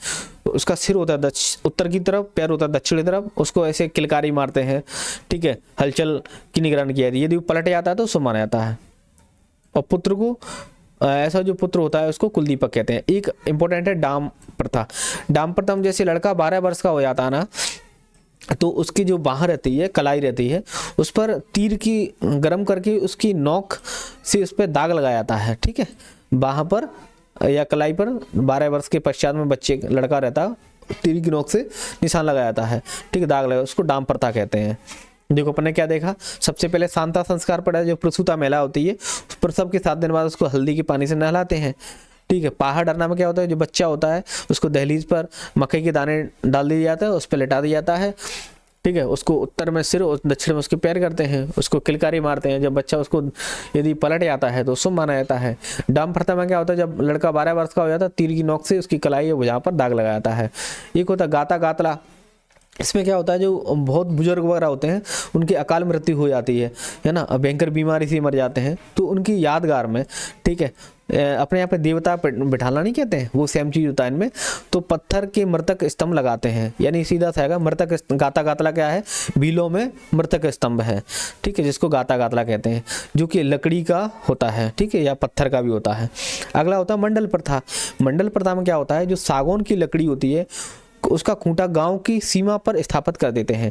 उसका सिर होता है उत्तर की तरफ, पैर होता है दक्षिण की तरफ, उसको ऐसे किलकारी मारते हैं। ठीक है, हलचल की निगरानी की जाती है। यदि वो पलट जाता है तो शुभ माना जाता है। और पुत्र को ऐसा जो पुत्र होता है उसको कुलदीपक कहते हैं। एक इंपॉर्टेंट है डाम प्रथा। डाम प्रथा में जैसे लड़का 12 वर्ष का हो जाता है ना, तो उसकी जो बाह रहती है, कलाई रहती है, उस पर तीर की गरम करके उसकी नोक से उस पर दाग लगाया जाता है। ठीक है, बाह पर या कलाई पर 12 वर्ष के पश्चात में बच्चे लड़का रहता है, तीर की नोक से निशान लगाया जाता है। ठीक है, दाग लगा, उसको डाम प्रथा कहते हैं। देखो अपन ने क्या देखा, सबसे पहले शांता संस्कार पड़ा, जो प्रसूता महिला होती है, प्रसव के 7 दिन बाद उसको हल्दी के पानी से नहलाते हैं। ठीक है, पाहा डरना में क्या होता है, जो बच्चा होता है उसको दहलीज पर मकई के दाने डाल दिया जाता है, उस पर लेटा दिया जाता है। ठीक है, उसको उत्तर में सिर और दक्षिण में उसके पैर करते हैं, उसको किलकारी मारते हैं। जब बच्चा उसको यदि पलट जाता है तो शुभ माना जाता है। डाम प्रथा में क्या होता है, जब लड़का 12 वर्ष का हो जाता है, तीर की नोक से उसकी कलाई या भुजा पर दाग लगाया जाता है। एक होता है गाता गातला। इसमें क्या होता है, जो बहुत बुजुर्ग वगैरह होते हैं उनकी अकाल मृत्यु हो जाती है ना, भयंकर बीमारी से मर जाते हैं, तो उनकी यादगार में, ठीक है, अपने यहाँ पे देवता बिठाना नहीं कहते हैं, वो सेम चीज़ होता है इनमें। तो पत्थर के मृतक स्तंभ लगाते हैं, यानी सीधा सा है मृतक। गाता गातला क्या है, बीलों में मृतक स्तंभ है। ठीक है, जिसको गाता गातला कहते हैं, जो कि लकड़ी का होता है, ठीक है, या पत्थर का भी होता है। अगला होता है मंडल प्रथा। मंडल प्रथा में क्या होता है, जो सागौन की लकड़ी होती है उसका खूंटा गांव की सीमा पर स्थापित कर देते हैं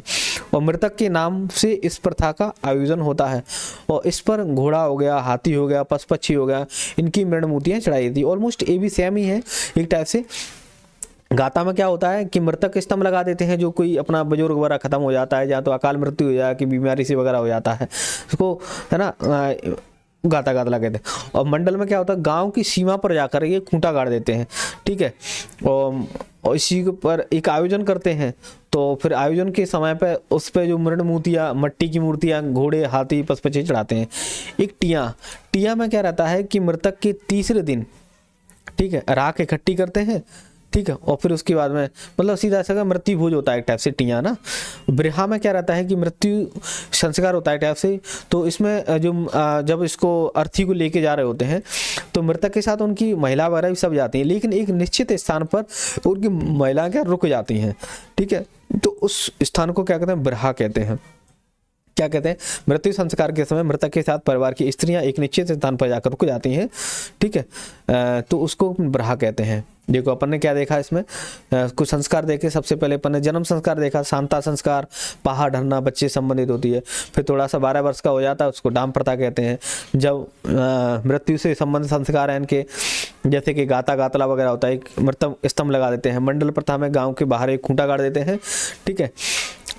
और मृतक के नाम से इस प्रथा का आयोजन होता है। और इस पर घोड़ा हो गया, हाथी हो गया, पशु पक्षी हो गया, इनकी मृण मूर्तियाँ चढ़ाई थी। ऑलमोस्ट ये भी सेम ही है एक टाइप से। गाता में क्या होता है कि मृतक स्तंभ लगा देते हैं, जो कोई अपना बुजुर्ग वगैरह खत्म हो जाता है, या तो अकाल मृत्यु हो जाए कि बीमारी से वगैरह हो जाता है, उसको है ना गाता गातला कहते हैं। और मंडल में क्या होता है, गांव की सीमा पर जाकर ये खूंटा गाड़ देते हैं। ठीक है, और इसी पर एक आयोजन करते हैं। तो फिर आयोजन के समय पे उस पे जो मृण मूर्तियाँ, मट्टी की मूर्तियाँ, घोड़े, हाथी, पशु पक्षी चढ़ाते हैं। एक टिया में क्या रहता है कि मृतक के तीसरे दिन, ठीक है, राख इकट्ठी करते हैं। ठीक है, और फिर उसके बाद में मतलब सीधा सा मृत्यु भोज होता है एक टाइप से टिया ना। ब्रिहा में क्या रहता है कि मृत्यु संस्कार होता है टाइप से। तो इसमें जो जब इसको अर्थी को लेके जा रहे होते हैं तो मृतक के साथ उनकी महिला वगैरह भी सब जाती हैं, लेकिन एक निश्चित स्थान पर उनकी महिला क्या रुक जाती हैं। ठीक है, तो उस स्थान को क्या कहते हैं, ब्रिहा कहते हैं। क्या कहते हैं, मृत्यु संस्कार के समय मृतक के साथ परिवार की स्त्रियां एक निश्चित स्थान पर जाकर रुक जाती हैं। ठीक है, तो उसको ब्रिहा कहते हैं। देखो अपन ने क्या देखा इसमें, कुछ संस्कार देखे। सबसे पहले अपन ने जन्म संस्कार देखा, शांता संस्कार, पहाड़ ढरना बच्चे संबंधित होती है। फिर थोड़ा सा 12 वर्ष का हो जाता है उसको डाम प्रथा कहते हैं। जब मृत्यु से संबंधित संस्कार हैं इनके, जैसे कि गाता गातला वगैरह होता है, एक मृतक स्तंभ लगा देते हैं। मंडल प्रथा में गाँव के बाहर एक खूंटा गाड़ देते हैं, ठीक है,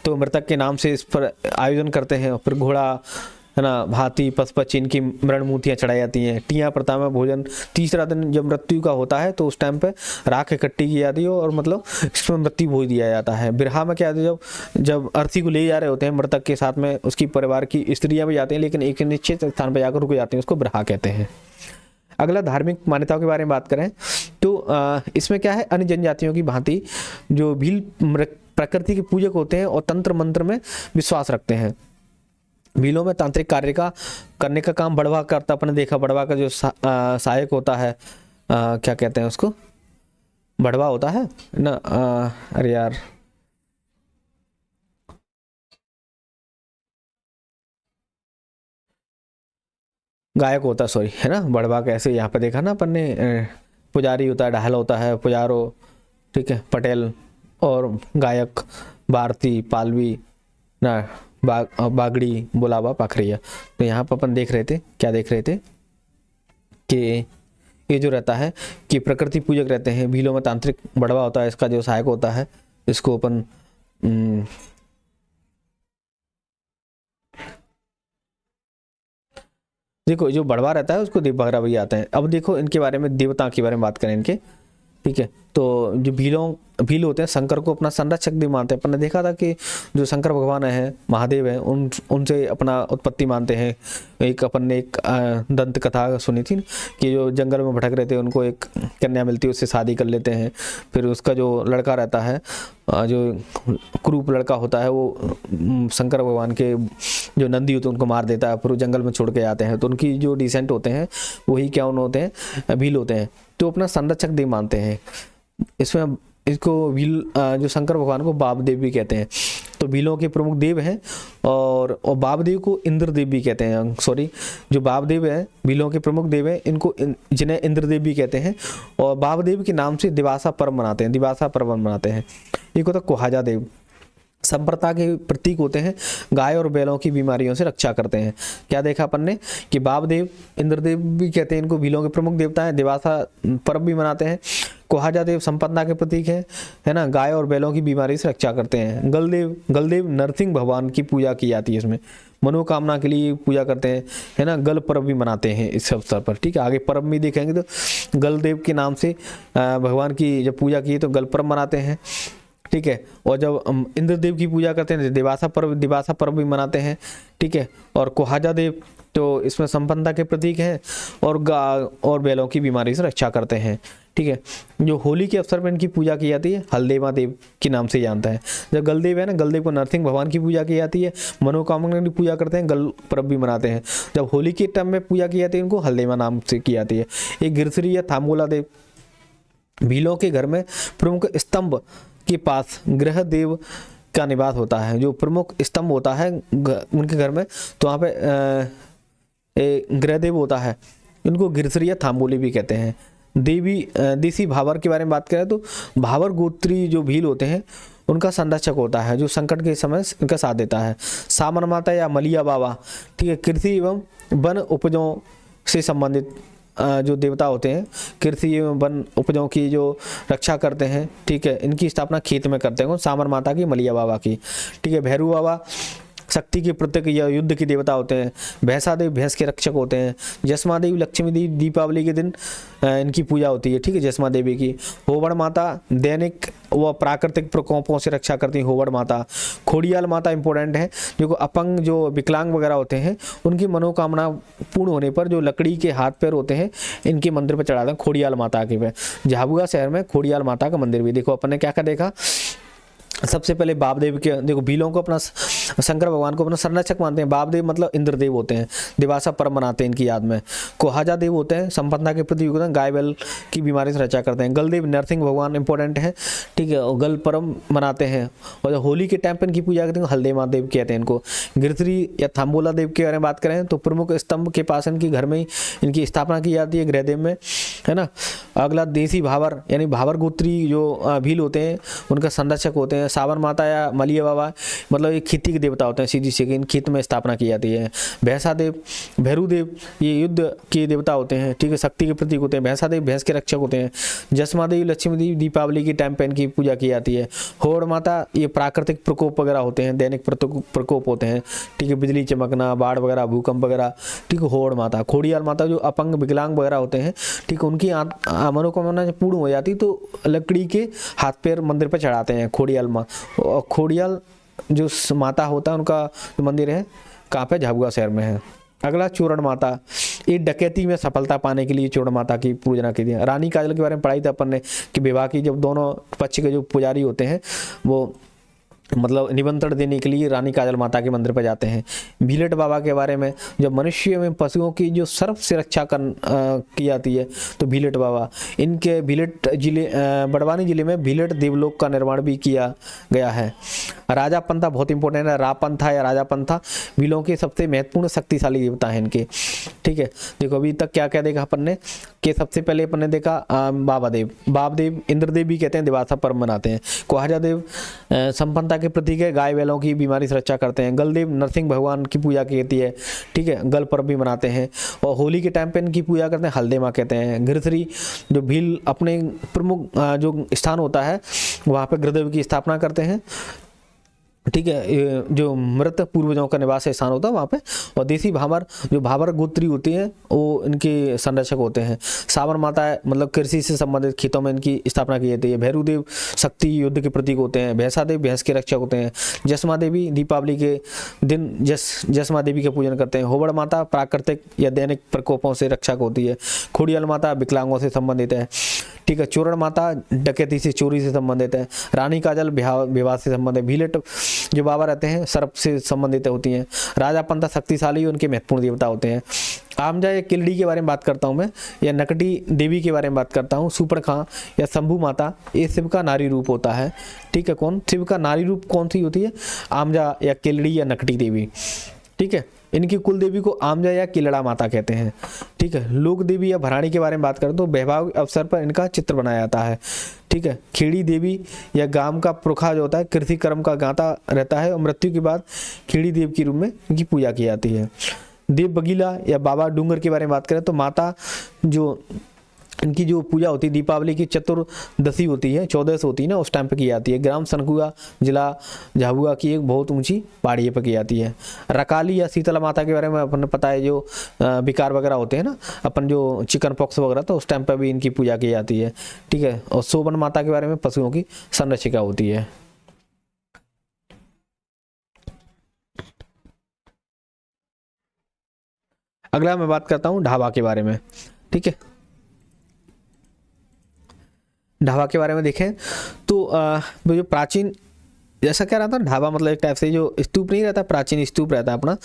तो मृतक के नाम से इस पर आयोजन करते हैं। फिर घोड़ा है ना, हाथी पशुपक्षी इनकी मरण मूर्तियाँ चढ़ाई जाती हैं। टिया प्रथा में भोजन, तीसरा दिन जब मृत्यु का होता है तो उस टाइम पे राख इकट्ठी की जाती है और मतलब इसमें मृत्यु भोज दिया जाता है। बिरहा में क्या है, जब अर्थी को ले जा रहे होते हैं मृतक के साथ में उसकी परिवार की स्त्रियाँ भी जाती हैं, लेकिन एक निश्चित स्थान पर जाकर रुक जाती हैं, उसको बिरहा कहते हैं। अगला धार्मिक मान्यताओं के बारे में बात करें तो इसमें क्या है, अन्य जनजातियों की भांति जो भील प्रकृति के पूजक होते हैं और तंत्र मंत्र में विश्वास रखते हैं। भीलों में तांत्रिक कार्य का करने का काम बड़वा करता, अपने देखा बड़वा का जो सहायक होता है, क्या कहते हैं उसको, बड़वा होता है ना, अरे यार गायक होता है, सॉरी, है ना, बड़वा कैसे यहाँ पे देखा ना अपन ने, पुजारी होता है, ढाल होता है, पुजारो, ठीक है, पटेल, और गायक भारती, पालवी ना, बागड़ी, बुलावा, पाखरिया। तो यहाँ पर अपन देख रहे थे, क्या देख रहे थे कि ये जो रहता है कि प्रकृति पूजक रहते हैं। भीलों में तांत्रिक बड़वा होता है, इसका जो सहायक होता है, इसको अपन देखो जो बड़वा रहता है उसको देव बगरा भी आते हैं। अब देखो इनके बारे में, देवता के बारे में बात करें इनके, ठीक है, तो जो भील होते हैं शंकर को अपना संरक्षक भी मानते हैं। अपन ने देखा था कि जो शंकर भगवान है, महादेव है, उनसे अपना उत्पत्ति मानते हैं। एक अपन ने एक दंत कथा सुनी थी कि जो जंगल में भटक रहे थे, उनको एक कन्या मिलती है, उससे शादी कर लेते हैं। फिर उसका जो लड़का रहता है, जो क्रूप लड़का होता है, वो शंकर भगवान के जो नंदी होते हैं उनको मार देता है, फिर वो जंगल में छोड़ के आते हैं। तो उनकी जो डिसेंट होते हैं वही क्या होते हैं, भील होते हैं। तो अपना संरक्षक देव मानते हैं। इसमें इसको भील जो शंकर भगवान को बाबदेव भी कहते हैं। तो भीलों के प्रमुख देव हैं, और बाबदेव को इंद्रदेव भी कहते हैं। सॉरी, जो बाबदेव है भीलों के प्रमुख देव हैं, इनको जिन्हें इंद्रदेव भी कहते हैं। और बाबदेव के नाम से दिवासा पर्व मनाते हैं, दिवासा पर्व मनाते हैं। एक होता कुहाजा देव, संप्रता के प्रतीक होते हैं, गाय और बैलों की बीमारियों से रक्षा करते हैं। क्या देखा अपन ने कि बाबदेव, इंद्रदेव भी कहते हैं इनको, भीलों के प्रमुख देवता हैं, दिवासा पर्व भी मनाते हैं। कुहाजा देव संपन्नता के प्रतीक है ना, गाय और बैलों की बीमारी से रक्षा करते हैं। गलदेव नरसिंह भगवान की पूजा की जाती है, इसमें मनोकामना के लिए पूजा करते हैं, है ना। गल पर्व भी मनाते हैं इस अवसर पर, ठीक है। आगे पर्व भी देखेंगे तो गलदेव के नाम से भगवान की जब पूजा की तो गल पर्व मनाते हैं, ठीक है। और जब इंद्रदेव की पूजा करते हैं दिवासा पर्व भी मनाते हैं, ठीक है। और कुहाजा देव तो इसमें संपन्नता के प्रतीक हैं और बैलों की बीमारी से रक्षा करते हैं, ठीक है। जो होली के अवसर पर इनकी पूजा की जाती है, हलदेवा देव के नाम से जानता है। जब गलदेव है ना, गलदेव को नरसिंह भगवान की पूजा की जाती है, मनोकामना की पूजा करते हैं, गल पर्व भी मनाते हैं। जब होली के टाइम में पूजा की जाती है, इनको हलदेवा नाम से की जाती है। एक गिरसरी या थामोला देव, भीलों के घर में प्रमुख स्तंभ के पास गृह देव का निवास होता है। जो प्रमुख स्तंभ होता है उनके घर में, तो वहाँ पे गृह देव होता है। इनको गिरसरी या थाम्बोली भी कहते हैं। देसी भावर के बारे में बात करें तो भावर गोत्री जो भील होते हैं उनका संरक्षक होता है, जो संकट के समय इनका साथ देता है। सामन माता या मलिया बाबा, ठीक है, कृषि एवं वन उपजों से संबंधित जो देवता होते हैं, कृषि एवं वन उपजों की जो रक्षा करते हैं, ठीक है। इनकी स्थापना खेत में करते हैं, सामर माता की, मलिया बाबा की, ठीक है। भैरू बाबा शक्ति के प्रतीक या युद्ध के देवता होते हैं। भैंसा देव भैंस के रक्षक होते हैं। जसमा देवी, लक्ष्मी देवी दीपावली के दिन इनकी पूजा होती है, ठीक है, जसमा देवी की। होवड़ माता दैनिक व प्राकृतिक प्रकोपों से रक्षा करती है, होवड़ माता। खोड़ियाल माता इंपॉर्टेंट है, जो अपंग जो विकलांग वगैरह होते हैं उनकी मनोकामना पूर्ण होने पर जो लकड़ी के हाथ पैर होते हैं इनके मंदिर पर चढ़ाते हैं, खोड़ियाल माता के पे। झाबुआ शहर में खोड़ियाल माता का मंदिर भी। देखो अपन ने क्या क्या देखा, सबसे पहले बाबदेव के, देखो भीलों को अपना शंकर भगवान को अपना संरक्षक मानते हैं। बाबदेव मतलब इंद्रदेव होते हैं, दिवासा पर्व मनाते हैं इनकी याद में। कोहाजा देव होते हैं, संपन्नता के प्रति योगदान, गाय बैल की बीमारी से रक्षा करते हैं। गलदेव नरसिंह भगवान इंपॉर्टेंट है, ठीक है, और गल पर्व मनाते हैं। और होली के टाइम पर इनकी पूजा करते हैं, हल्दे महादेव कहते हैं इनको। गिरधरी या थाम्बोला देव के बारे में बात करें तो प्रमुख स्तंभ के पास इनकी घर में ही इनकी स्थापना की जाती है, गृहदेव में, है ना। अगला देसी भावर यानी भावर गोत्री जो भील होते हैं उनका संरक्षक होते हैं। सावन माता या मलिया बाबा मतलब ये खेती के देवता होते हैं, सीधी सी इन खेत में स्थापना की जाती है। भैंसा देव, भैरू देव ये युद्ध के देवता होते हैं, ठीक है, शक्ति के प्रतीक होते हैं। भैंसा देव भैंस के रक्षक होते हैं। जसमा देवी, लक्ष्मी देवी दीपावली के टाइम पे इनकी पूजा की जाती है। होड़ माता ये प्राकृतिक प्रकोप वगैरह होते हैं, दैनिक प्रकोप होते हैं, ठीक है, बिजली चमकना, बाढ़ वगैरह, भूकंप वगैरह, ठीक है। होड़ माता, खोड़ियाल माता जो अपंग विकलांग वगैरह होते हैं, ठीक है, उनकी मनोकामना पूर्ण हो जाती तो लकड़ी के हाथ पैर मंदिर पर चढ़ाते हैं खोड़ियाल माँ। और खोड़ियाल जो माता होता है उनका जो मंदिर है कहाँ पे, झाबुआ शहर में है। अगला चूरण माता, ये डकैती में सफलता पाने के लिए चूरण माता की पूजना की थी। रानी काजल के बारे में पढ़ाई थी अपन ने कि विवाह की जब दोनों पक्ष के जो पुजारी होते हैं वो मतलब निमंत्रण देने के लिए रानी काजल माता के मंदिर पर जाते हैं। भीलट बाबा के बारे में, जब मनुष्य में पशुओं की जो सर्व से रक्षा की जाती है तो भीलट बाबा, इनके भीलट जिले बड़वानी जिले में भीलट देवलोक का निर्माण भी किया गया है। राजा पंथा बहुत इंपॉर्टेंट है, रापंथा या राजा पंथा भीलों के सबसे महत्वपूर्ण शक्तिशाली देवता हैं इनके, ठीक है। देखो अभी तक क्या क्या देखा अपन ने कि सबसे पहले अपन ने देखा बाबादेव, बाबदेव इंद्रदेव भी कहते हैं, दिवासा पर्व मनाते हैं। कोहाजा देव संपन्नता के प्रतीक है, गाय बैलों की बीमारी से रक्षा करते हैं। गलदेव नरसिंह भगवान की पूजा की जाती है, ठीक है, गल पर्व भी मनाते हैं। और होली के टाइम पे इनकी पूजा करते हैं, हल्दे माँ कहते हैं। गिरधरी जो भील अपने प्रमुख जो स्थान होता है वहाँ पे गुरुदेव की स्थापना करते हैं, ठीक है, जो मृत पूर्वजों का निवास स्थान होता है वहाँ पे। और देसी भावर जो भावर गोत्री होती है वो इनके संरक्षक होते हैं। सावन माता है मतलब कृषि से संबंधित खेतों में इनकी स्थापना की जाती है। भैरू देव शक्ति युद्ध के प्रतीक होते हैं। भैंसा देव भैंस के रक्षक होते हैं। जसमा देवी दीपावली के दिन जसमा देवी का पूजन करते हैं। होबड़ माता प्राकृतिक या दैनिक प्रकोपों से रक्षक होती है। खोड़ियाल माता विकलांगों से संबंधित है, ठीक है। चूरण माता डकैती से चोरी से संबंधित है। रानी काजल विवाह से संबंधित है। भीलट जो बाबा रहते हैं सर्प से संबंधित होती हैं। राजा पंथा शक्तिशाली उनके महत्वपूर्ण देवता होते हैं। आमजा या किलड़ी के बारे में बात करता हूँ मैं, या नकटी देवी के बारे में बात करता हूँ। सुपर्णखा या शंभू माता ये शिव का नारी रूप होता है, ठीक है। कौन शिव का नारी रूप कौन सी होती है? आमजा या किलड़ी या नकटी देवी, ठीक है। इनकी कुल देवी को आमजा या किलड़ा माता कहते हैं, ठीक है। लोक देवी या भराणी के बारे में बात करें तो वैभव अवसर पर इनका चित्र बनाया जाता है, ठीक है। खेड़ी देवी या गांव का पुरखा जो होता है कृषि कर्म का गाता रहता है और मृत्यु के बाद खेड़ी देव के रूप में इनकी पूजा की जाती है। देव बगीला या बाबा डूंगर के बारे में बात करें तो माता जो इनकी जो पूजा होती है दीपावली की चतुर्दशी होती है, 14 होती है ना, उस टाइम पे की जाती है। ग्राम सनकुआ जिला झाबुआ की एक बहुत ऊंची पहाड़ी पर की जाती है। रकाली या शीतला माता के बारे में अपन पता है, जो विकार वगैरह होते हैं ना अपन जो चिकन पॉक्स वगैरह, तो उस टाइम पर भी इनकी पूजा की जाती है, ठीक है। और सोबन माता के बारे में पशुओं की संरक्षिका होती है। अगला मैं बात करता हूँ ढाबा के बारे में, ठीक है। ढाबा के बारे में देखें तो जो प्राचीन जैसा क्या रहता है ढाबा मतलब एक टाइप से जो स्तूप नहीं रहता, प्राचीन स्तूप रहता है अपना,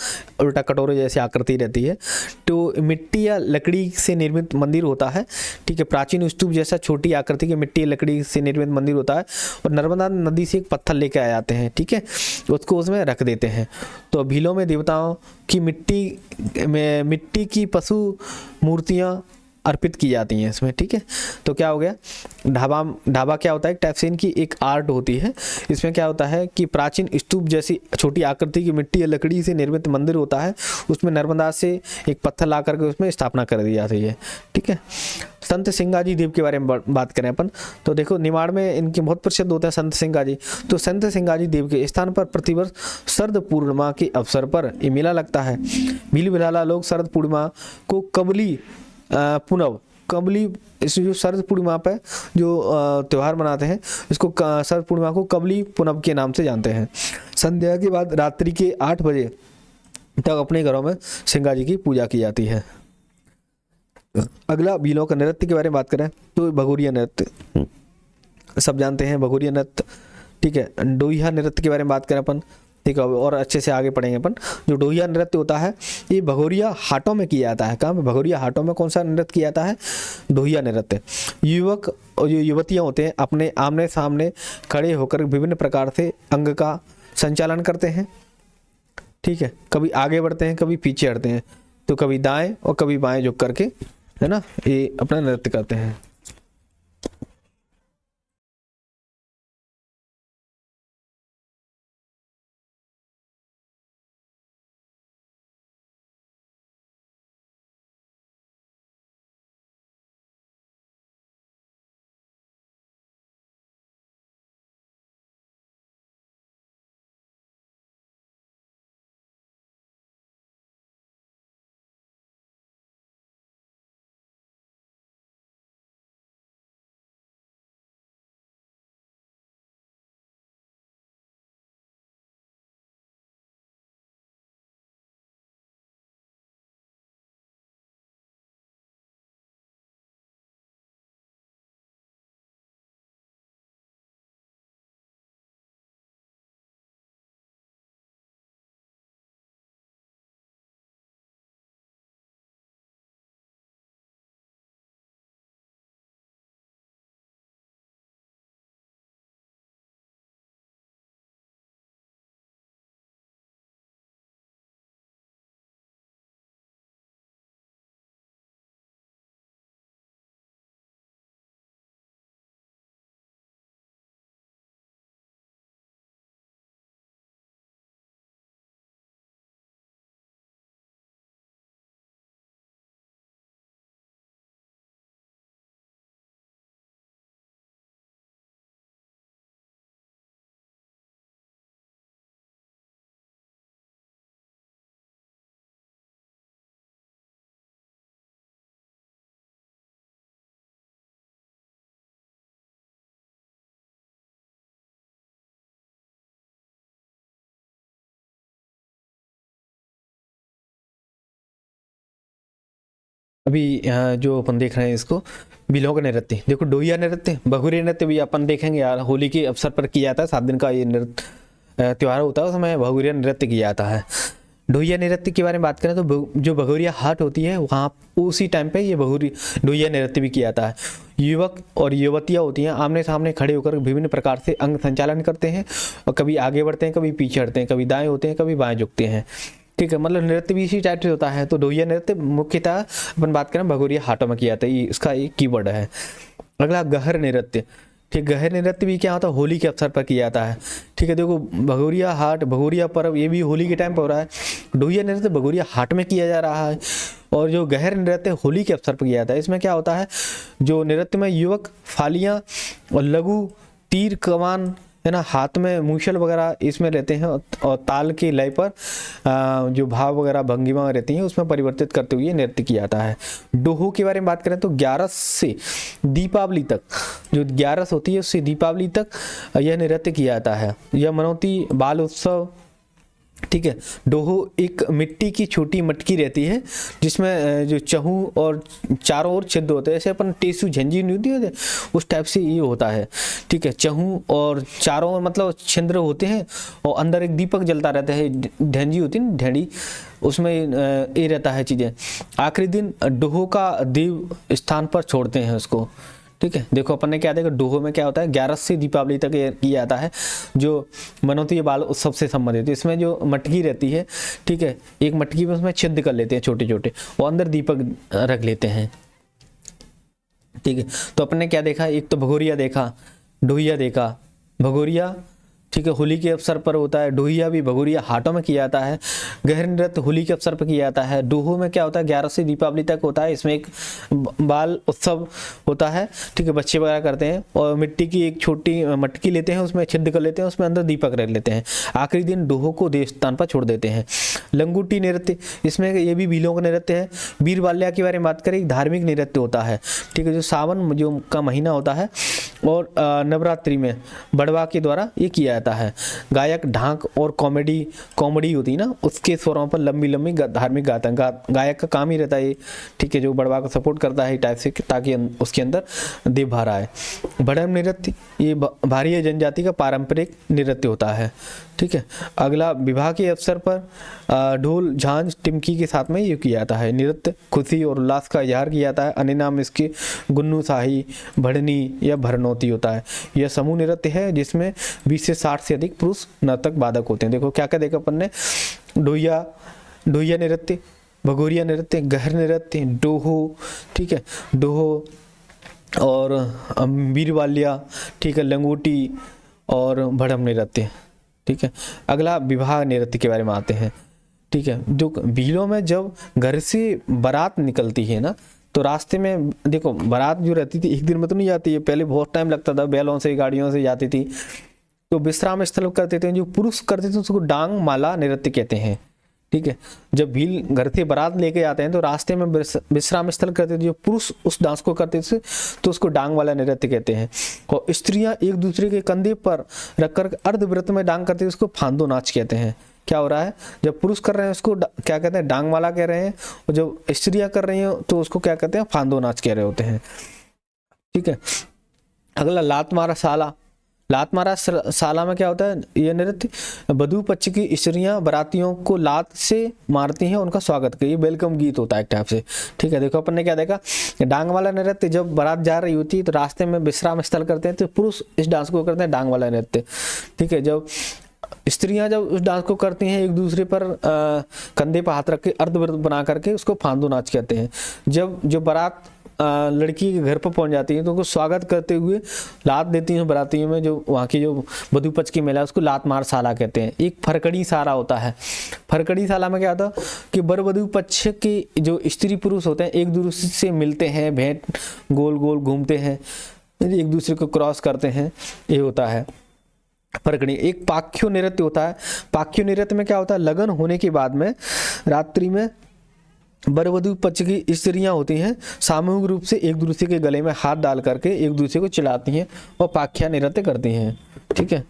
उल्टा कटोरे जैसी आकृति रहती है, तो मिट्टी या लकड़ी से निर्मित मंदिर होता है, ठीक है। प्राचीन स्तूप जैसा छोटी आकृति के मिट्टी या लकड़ी से निर्मित मंदिर होता है और नर्मदा नदी से एक पत्थर लेके आ जाते हैं, ठीक है, उसको उसमें रख देते हैं। तो भीलों में देवताओं की मिट्टी की पशु मूर्तियाँ अर्पित की जाती हैं इसमें, ठीक है। तो क्या हो गया, ढाबा क्या होता है, एक टाइप से इनकी एक आर्ट होती है। इसमें क्या होता है कि प्राचीन स्तूप जैसी छोटी आकृति की मिट्टी या लकड़ी से निर्मित मंदिर होता है, उसमें नर्मदा से एक पत्थर ला करके उसमें स्थापना कर दी जाती है, ठीक है। संत सिंगाजी देव के बारे में बात करें अपन तो देखो निमाड़ में इनके बहुत प्रसिद्ध होता है संत सिंगाजी। तो संत सिंगाजी देव के स्थान पर प्रतिवर्ष शरद पूर्णिमा के अवसर पर ये मेला लगता है। भील भिलाला लोग शरद पूर्णिमा को कबली पुनव कबली, इस जो शरद पूर्णिमा पे जो त्यौहार मनाते हैं इसको शरद पूर्णिमा को कबली पुनव के नाम से जानते हैं। संध्या के बाद रात्रि के 8 बजे तक अपने घरों में सिंगाजी की पूजा की जाती है। अगला भीलों का नृत्य के बारे में बात करें तो भगोरिया नृत्य सब जानते हैं, भगोरिया नृत्य, ठीक है। डोईहा नृत्य के बारे में बात करें अपन, ठीक है, और अच्छे से आगे पढ़ेंगे अपन। जो डोहिया नृत्य होता है ये भगोरिया हाटों में किया जाता है। कहाँ पे? भगोरिया हाटों में। कौन सा नृत्य किया जाता है? डोहिया नृत्य। युवक और जो युवतियाँ होते हैं अपने आमने सामने खड़े होकर विभिन्न प्रकार से अंग का संचालन करते हैं, ठीक है, कभी आगे बढ़ते हैं, कभी पीछे हटते हैं, तो कभी दाएं और कभी बाएं झुक करके, है ना, ये अपना नृत्य करते हैं। अभी जो अपन देख रहे हैं इसको बिलों का नृत्य, देखो डोहिया नृत्य, भगोरिया नृत्य भी अपन देखेंगे यार, होली के अवसर पर किया जाता है, 7 दिन का ये नृत्य त्योहार होता है, उसमें भगोरिया नृत्य किया जाता है। डोहिया नृत्य के बारे में बात करें तो जो भगोरिया हाट होती है वहाँ उसी टाइम पे ये डोहिया नृत्य भी किया जाता है। युवक और युवतियाँ होती हैं आमने सामने खड़े होकर विभिन्न प्रकार से अंग संचालन करते हैं और कभी आगे बढ़ते हैं, कभी पीछे हटते हैं, कभी दाएं होते हैं, कभी बाएं झुकते हैं, ठीक है, मतलब नृत्य भी इसी टाइप से होता है। तो डोहिया नृत्य मुख्यतः अपन बात करें भगोरिया हाटों में किया जाता है, ये इसका एक कीवर्ड है। अगला गहर नृत्य, ठीक, गहर नृत्य भी क्या होता है? होली के अवसर पर किया जाता है, ठीक है। देखो भगोरिया हाट, भगोरिया पर्व ये भी होली के टाइम पर हो रहा है। डोहिया नृत्य भगोरिया हाट में किया जा रहा है और जो गहर नृत्य होली के अवसर पर किया जाता है। इसमें क्या होता है? जो नृत्य में युवक फालियाँ और लघु तीर कमान, है ना, हाथ में मूसल वगैरह इसमें रहते हैं और ताल के लय पर जो भाव वगैरह भंगिमा रहती हैं उसमें परिवर्तित करते हुए नृत्य किया जाता है। डोहो के बारे में बात करें तो 11 से दीपावली तक, जो 11 होती है उससे दीपावली तक यह नृत्य किया जाता है। यह मनौती बाल उत्सव, ठीक है। डोहो एक मिट्टी की छोटी मटकी रहती है जिसमें जो चहू और चारों ओर छिद्र होते हैं, ऐसे अपन टेसू झंझी नहीं होती है उस टाइप से ये होता है, ठीक है। चहू और चारों ओर मतलब छिद्र होते हैं और अंदर एक दीपक जलता रहता है, झंझी होती है ना, ढेड़ी, उसमें ये रहता है चीज़ें। आखिरी दिन डोहो का देव स्थान पर छोड़ते हैं उसको, ठीक है। देखो अपन ने क्या देखा, डोहो में क्या होता है? 11 से दीपावली तक किया जाता है जो मनौती बाल उत्सव से संबंधित है। इसमें जो मटकी रहती है, ठीक है, एक मटकी में उसमें छिद्र कर लेते हैं छोटे छोटे और अंदर दीपक रख लेते हैं, ठीक है। तो अपन ने क्या देखा? एक तो भगोरिया देखा, डोहिया देखा। भगोरिया, ठीक है, होली के अवसर पर होता है। डोहिया भी भगोरिया हाटों में किया जाता है। गहर नृत्य होली के अवसर पर किया जाता है। डोहो में क्या होता है? 11 से दीपावली तक होता है। इसमें एक बाल उत्सव होता है, ठीक है, बच्चे वगैरह करते हैं और मिट्टी की एक छोटी मटकी लेते हैं, उसमें छिद्र कर लेते हैं, उसमें अंदर दीपक रख लेते हैं। आखिरी दिन डोहो को देव स्थान पर छोड़ देते हैं। लंगूटी नृत्य, इसमें ये भी भीलों का नृत्य है। वीर बाल्या के बारे में बात करें, एक धार्मिक नृत्य होता है, ठीक है, जो सावन जो का महीना होता है और नवरात्रि में बड़वा के द्वारा ये किया जाता है। गायक ढाक और कॉमेडी होती है ना, उसके स्वरों पर लंबी लंबी धार्मिक गाता है। गायक का काम ही रहता है, ठीक है, जो बड़वा को सपोर्ट करता है टाइप से, ताकि उसके अंदर देव भार आए। भड़म नृत्य ये भारिया जनजाति का पारंपरिक नृत्य होता है। ठीक है, अगला विवाह के अवसर पर ढोल झांझ टिमकी के साथ में ये किया जाता है। नृत्य खुशी और उल्लास का इजहार किया जाता है। अन्य नाम इसके गुन्नू शाही, भड़नी या भरनौती होता है। यह समूह नृत्य है जिसमें 20 से 60 से अधिक पुरुष नर्तक वादक होते हैं। देखो क्या क्या देखा अपन ने, ढोइया नृत्य, भगोरिया नृत्य, गहर नृत्य, डोहो, ठीक है, डोहो और बीरवालिया, ठीक है, लंगोटी और भड़म नृत्य। ठीक है, अगला विवाह नृत्य के बारे में आते हैं। ठीक है, जो भीलों में जब घर से बारात निकलती है ना, तो रास्ते में देखो बारात जो रहती थी एक दिन में तो नहीं जाती है, पहले बहुत टाइम लगता था, बैलों से गाड़ियों से जाती थी। तो विश्राम स्थल करते थे, जो पुरुष करते थे उसको डांग माला नृत्य कहते हैं। ठीक है, जब भील घर से बारात लेके आते हैं तो रास्ते में विश्राम स्थल करते थे, जो पुरुष उस डांस को करते थे तो उसको डांग वाला नृत्य कहते हैं। और स्त्रियां एक दूसरे के कंधे पर रखकर अर्धवृत्त में डांग करते थे, उसको फांदो नाच कहते हैं। क्या हो रहा है, जब पुरुष कर रहे हैं उसको क्या कहते हैं, डांग वाला कह रहे हैं, और जब स्त्रियां कर रही हैं तो उसको क्या कहते हैं, फांदो नाच कह रहे होते हैं। ठीक है, अगला लात मारा साला। लात मारा साला में क्या होता है, ये नृत्य वधू पक्ष की स्त्रियां बरातियों को लात से मारती हैं उनका स्वागत के, ये वेलकम गीत होता है एक टाइप से। ठीक है, देखो अपन ने क्या देखा, डांग वाला नृत्य जब बारात जा रही होती है तो रास्ते में विश्राम स्थल करते हैं तो पुरुष इस डांस को करते हैं डांग वाला नृत्य। ठीक है, जब स्त्रियां जब उस डांस को करती हैं एक दूसरे पर कंधे पर हाथ रख के अर्धवृत्त बना करके उसको फांदो नाच कहते हैं। जब जो बारात लड़की के घर पर पहुंच जाती है तो उनको स्वागत करते हुए लात देती हैं बारातियों में, जो वहाँ की जो वधू पक्ष की महिला उसको लात मार साला कहते हैं। एक फरकड़ी साला होता है। फरकड़ी साला में क्या होता है कि वर वधू पक्ष के जो स्त्री पुरुष होते हैं एक दूसरे से मिलते हैं, भेंट गोल गोल घूमते हैं, एक दूसरे को क्रॉस करते हैं, ये होता है फरकड़ी। एक पाख्यो नृत्य होता है। पाख्यो नृत्य में क्या होता है, लगन होने के बाद में रात्रि में वर वधू पक्ष की स्त्रियां होती हैं सामूहिक रूप से एक दूसरे के गले में हाथ डाल करके एक दूसरे को चिढ़ाती हैं और पाख्या नृत्य करती हैं। ठीक है,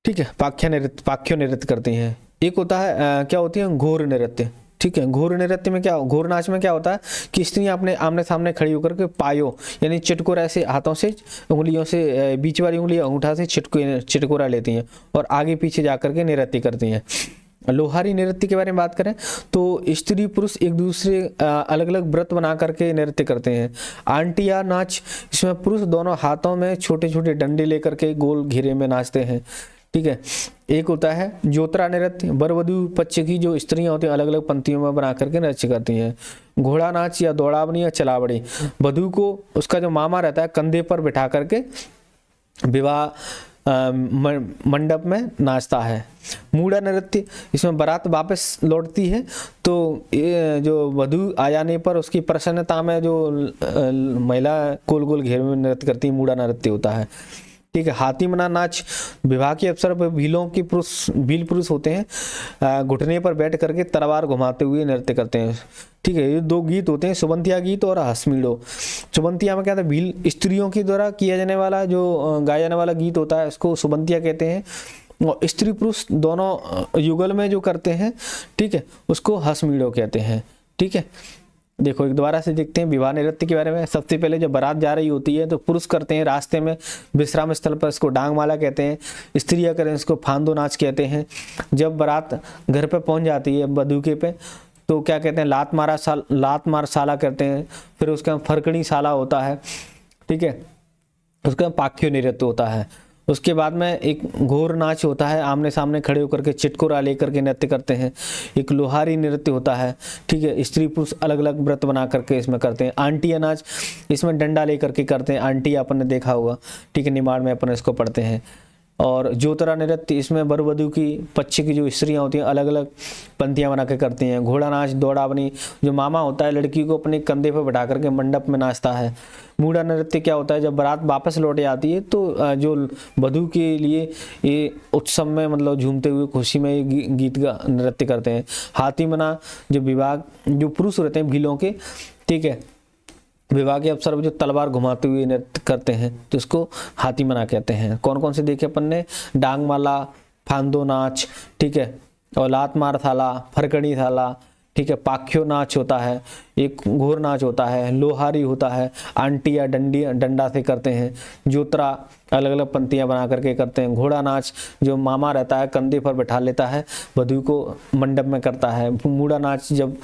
ठीक है, पाख्यो नृत्य करती हैं। एक होता है क्या होती है, घोर नृत्य। ठीक है, घोर नृत्य में क्या, घोर नाच में क्या होता है कि स्त्रियां अपने आमने सामने खड़ी होकर के पायो यानी चिटकोरा ऐसे हाथों से उंगलियों से बीच वाली उंगली अंगूठा से चिटकोरा लेती हैं और आगे पीछे जाकर के नृत्य करती हैं। लोहारी नृत्य के बारे में बात करें तो स्त्री पुरुष एक दूसरे अलग अलग व्रत बना करके नृत्य करते हैं। आंटिया नाच, इसमें पुरुष दोनों हाथों में छोटे छोटे डंडे लेकर के गोल घेरे में नाचते हैं। ठीक है, एक होता है जोतरा नृत्य, वर वधू पक्ष की जो स्त्रियां होती हैं अलग अलग पंक्तियों में बना करके नृत्य करती हैं। घोड़ा नाच या दौड़ावनी या चलावड़ी, वधू को उसका जो मामा रहता है कंधे पर बिठा करके विवाह मंडप में नाचता है। मूड़ा नृत्य, इसमें बारात वापस लौटती है तो ये जो वधू आ जाने पर उसकी प्रसन्नता में जो महिला गोल गोल घेर में नृत्य करती है, मूड़ा नृत्य होता है। ठीक है, हाथी मना नाच, विवाह के अवसर पर भीलों की भील पुरुष होते हैं घुटने पर बैठ करके तलवार घुमाते हुए नृत्य करते हैं। ठीक है, ये दो गीत होते हैं, सुबंतिया गीत और हसमीड़ो। सुबंतिया में क्या था, भील स्त्रियों के द्वारा किया जाने वाला जो गाया जाने वाला गीत होता है उसको सुबंतिया कहते हैं, और स्त्री पुरुष दोनों युगल में जो करते हैं, ठीक है, उसको हसमीड़ो कहते हैं। ठीक है, देखो एक दोबारा से देखते हैं विवाह नृत्य के बारे में। सबसे पहले जब बारात जा रही होती है तो पुरुष करते हैं रास्ते में विश्राम स्थल पर, इसको डांग माला कहते हैं। स्त्रियां करें इसको फांदो नाच कहते हैं। जब बारात घर पे पहुंच जाती है बधूके पे तो क्या कहते हैं, लात मार साला करते हैं। फिर उसका फरकड़ी साला होता है। ठीक है, उसका पाख्यो नृत्य होता है। उसके बाद में एक घोर नाच होता है, आमने सामने खड़े होकर के चिटकोरा लेकर के नृत्य करते हैं। एक लोहारी नृत्य होता है। ठीक है, स्त्री पुरुष अलग अलग व्रत बना करके इसमें करते हैं। आंटिया नाच, इसमें डंडा लेकर के करते हैं। आंटिया अपन ने देखा होगा, ठीक है, निमाड़ में अपन इसको पढ़ते हैं। और जोतरा नृत्य, इसमें वर वधू की पक्ष की जो स्त्रियां होती हैं अलग अलग पंक्तियां बना के करती हैं। घोड़ा नाच, दौड़ावनी, जो मामा होता है लड़की को अपने कंधे पर बैठा करके मंडप में नाचता है। मूड़ा नृत्य क्या होता है, जब बारात वापस लौट जाती है तो जो वधू के लिए ये उत्सव में मतलब झूमते हुए खुशी में ये गीत का नृत्य करते हैं। हाथी मना, जो विवाह जो पुरुष रहते हैं भीलों के, ठीक है, विवाह के अवसर पर जो तलवार घुमाते हुए नृत्य करते हैं तो इसको हाथी मना कहते हैं। कौन कौन से देखे अपन ने, डांग माला, फांदो नाच, ठीक है, और लात मार थाला, फरकड़ी थाला, ठीक है, पाख्यो नाच होता है, एक घोर नाच होता है, लोहारी होता है, आंटी या डंडा से करते हैं, जोतरा अलग अलग पंक्तियां बना करके करते हैं, घोड़ा नाच जो मामा रहता है कंधे पर बैठा लेता है, वधू को मंडप में करता है, मूड़ा नाच जब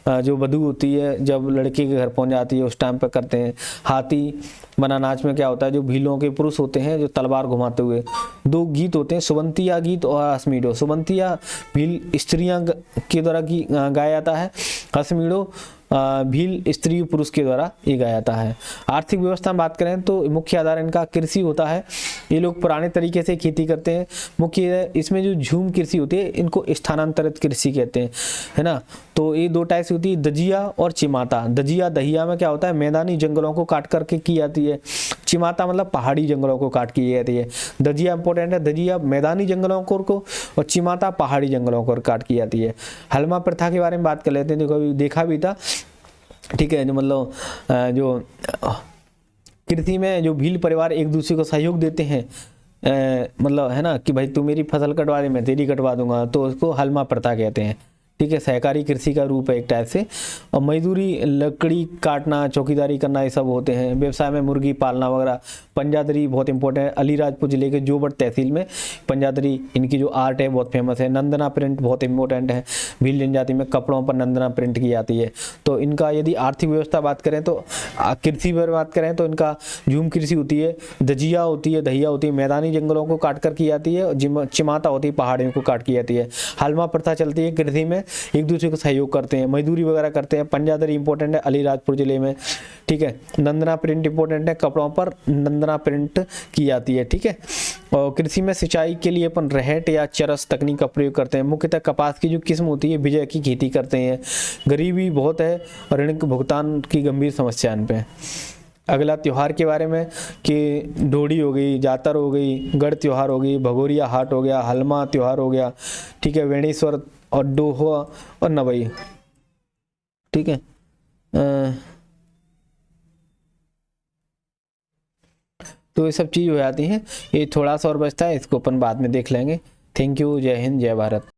जो वधू होती है जब लड़के के घर पहुंच जाती है उस टाइम पर करते हैं। हाथी बना नाच में क्या होता है, जो भीलों के पुरुष होते हैं जो तलवार घुमाते हुए, दो गीत होते हैं, सुबंतिया गीत और हसमीडो। सुबंतिया भील स्त्रियां के द्वारा गाया जाता है, हसमीडो भील स्त्री पुरुष के द्वारा ये गाया जाता है। आर्थिक व्यवस्था में बात करें तो मुख्य आधार इनका कृषि होता है। ये लोग पुराने तरीके से खेती करते हैं। मुख्य इसमें जो झूम कृषि होती है इनको स्थानांतरित कृषि कहते हैं, है ना। तो ये दो टाइप से होती है, दजिया और चिमाता। दजिया दहिया में क्या होता है, मैदानी जंगलों को काट करके की जाती है। चिमाता मतलब पहाड़ी जंगलों को काट की जाती है। दजिया इंपॉर्टेंट है, दजिया मैदानी जंगलों को और चिमाता पहाड़ी जंगलों को काट की जाती है। हलमा प्रथा के बारे में बात कर लेते हैं, जो कभी देखा भी था, ठीक है, जो मतलब जो कृषि में जो भील परिवार एक दूसरे को सहयोग देते हैं, मतलब है ना कि भाई तू मेरी फसल कटवा दे मैं तेरी कटवा दूंगा, तो उसको हलमा प्रथा कहते हैं, ठीक है। सहकारी कृषि का रूप है एक टाइप से। और मजदूरी, लकड़ी काटना, चौकीदारी करना, ये सब होते हैं। व्यवसाय में मुर्गी पालना वगैरह। पंजादरी बहुत इंपॉर्टेंट है, अलीराजपुर जिले के जोबट तहसील में पंजादरी इनकी जो आर्ट है बहुत फेमस है। नंदना प्रिंट बहुत इंपॉर्टेंट है, भील जनजाति में कपड़ों पर नंदना प्रिंट की जाती है। तो इनका यदि आर्थिक व्यवस्था बात करें तो कृषि पर बात करें तो इनका झूम कृषि होती है, दजिया होती है, दहिया होती है, मैदानी जंगलों को काट कर की जाती है, और चिमाता होती है पहाड़ियों को काट की जाती है। हलमा प्रथा चलती है कृषि में, एक दूसरे को सहयोग करते हैं, मजदूरी वगैरह करते हैं। पंजादरी इंपॉर्टेंट है अलीराजपुर जिले में, ठीक है। नंदना प्रिंट इंपॉर्टेंट है, कपड़ों पर नंदना प्रिंट की जाती है, ठीक है। और कृषि में सिंचाई के लिए अपन रहट या चरस तकनीक का प्रयोग करते हैं। मुख्यतः कपास की जो किस्म होती है विजय की खेती करते हैं। गरीबी बहुत है और ऋण भुगतान की गंभीर समस्या इन पे। अगला त्यौहार के बारे में कि डोडी हो गई, जातर हो गई, गढ़ त्यौहार हो गई, भगोरिया हाट हो गया, हलमा त्यौहार हो गया, ठीक है, वेणेश्वर और डोहा और नवई, ठीक है। तो ये सब चीज़ हो जाती हैं। ये थोड़ा सा और बचता है, इसको अपन बाद में देख लेंगे। थैंक यू, जय हिंद, जय भारत।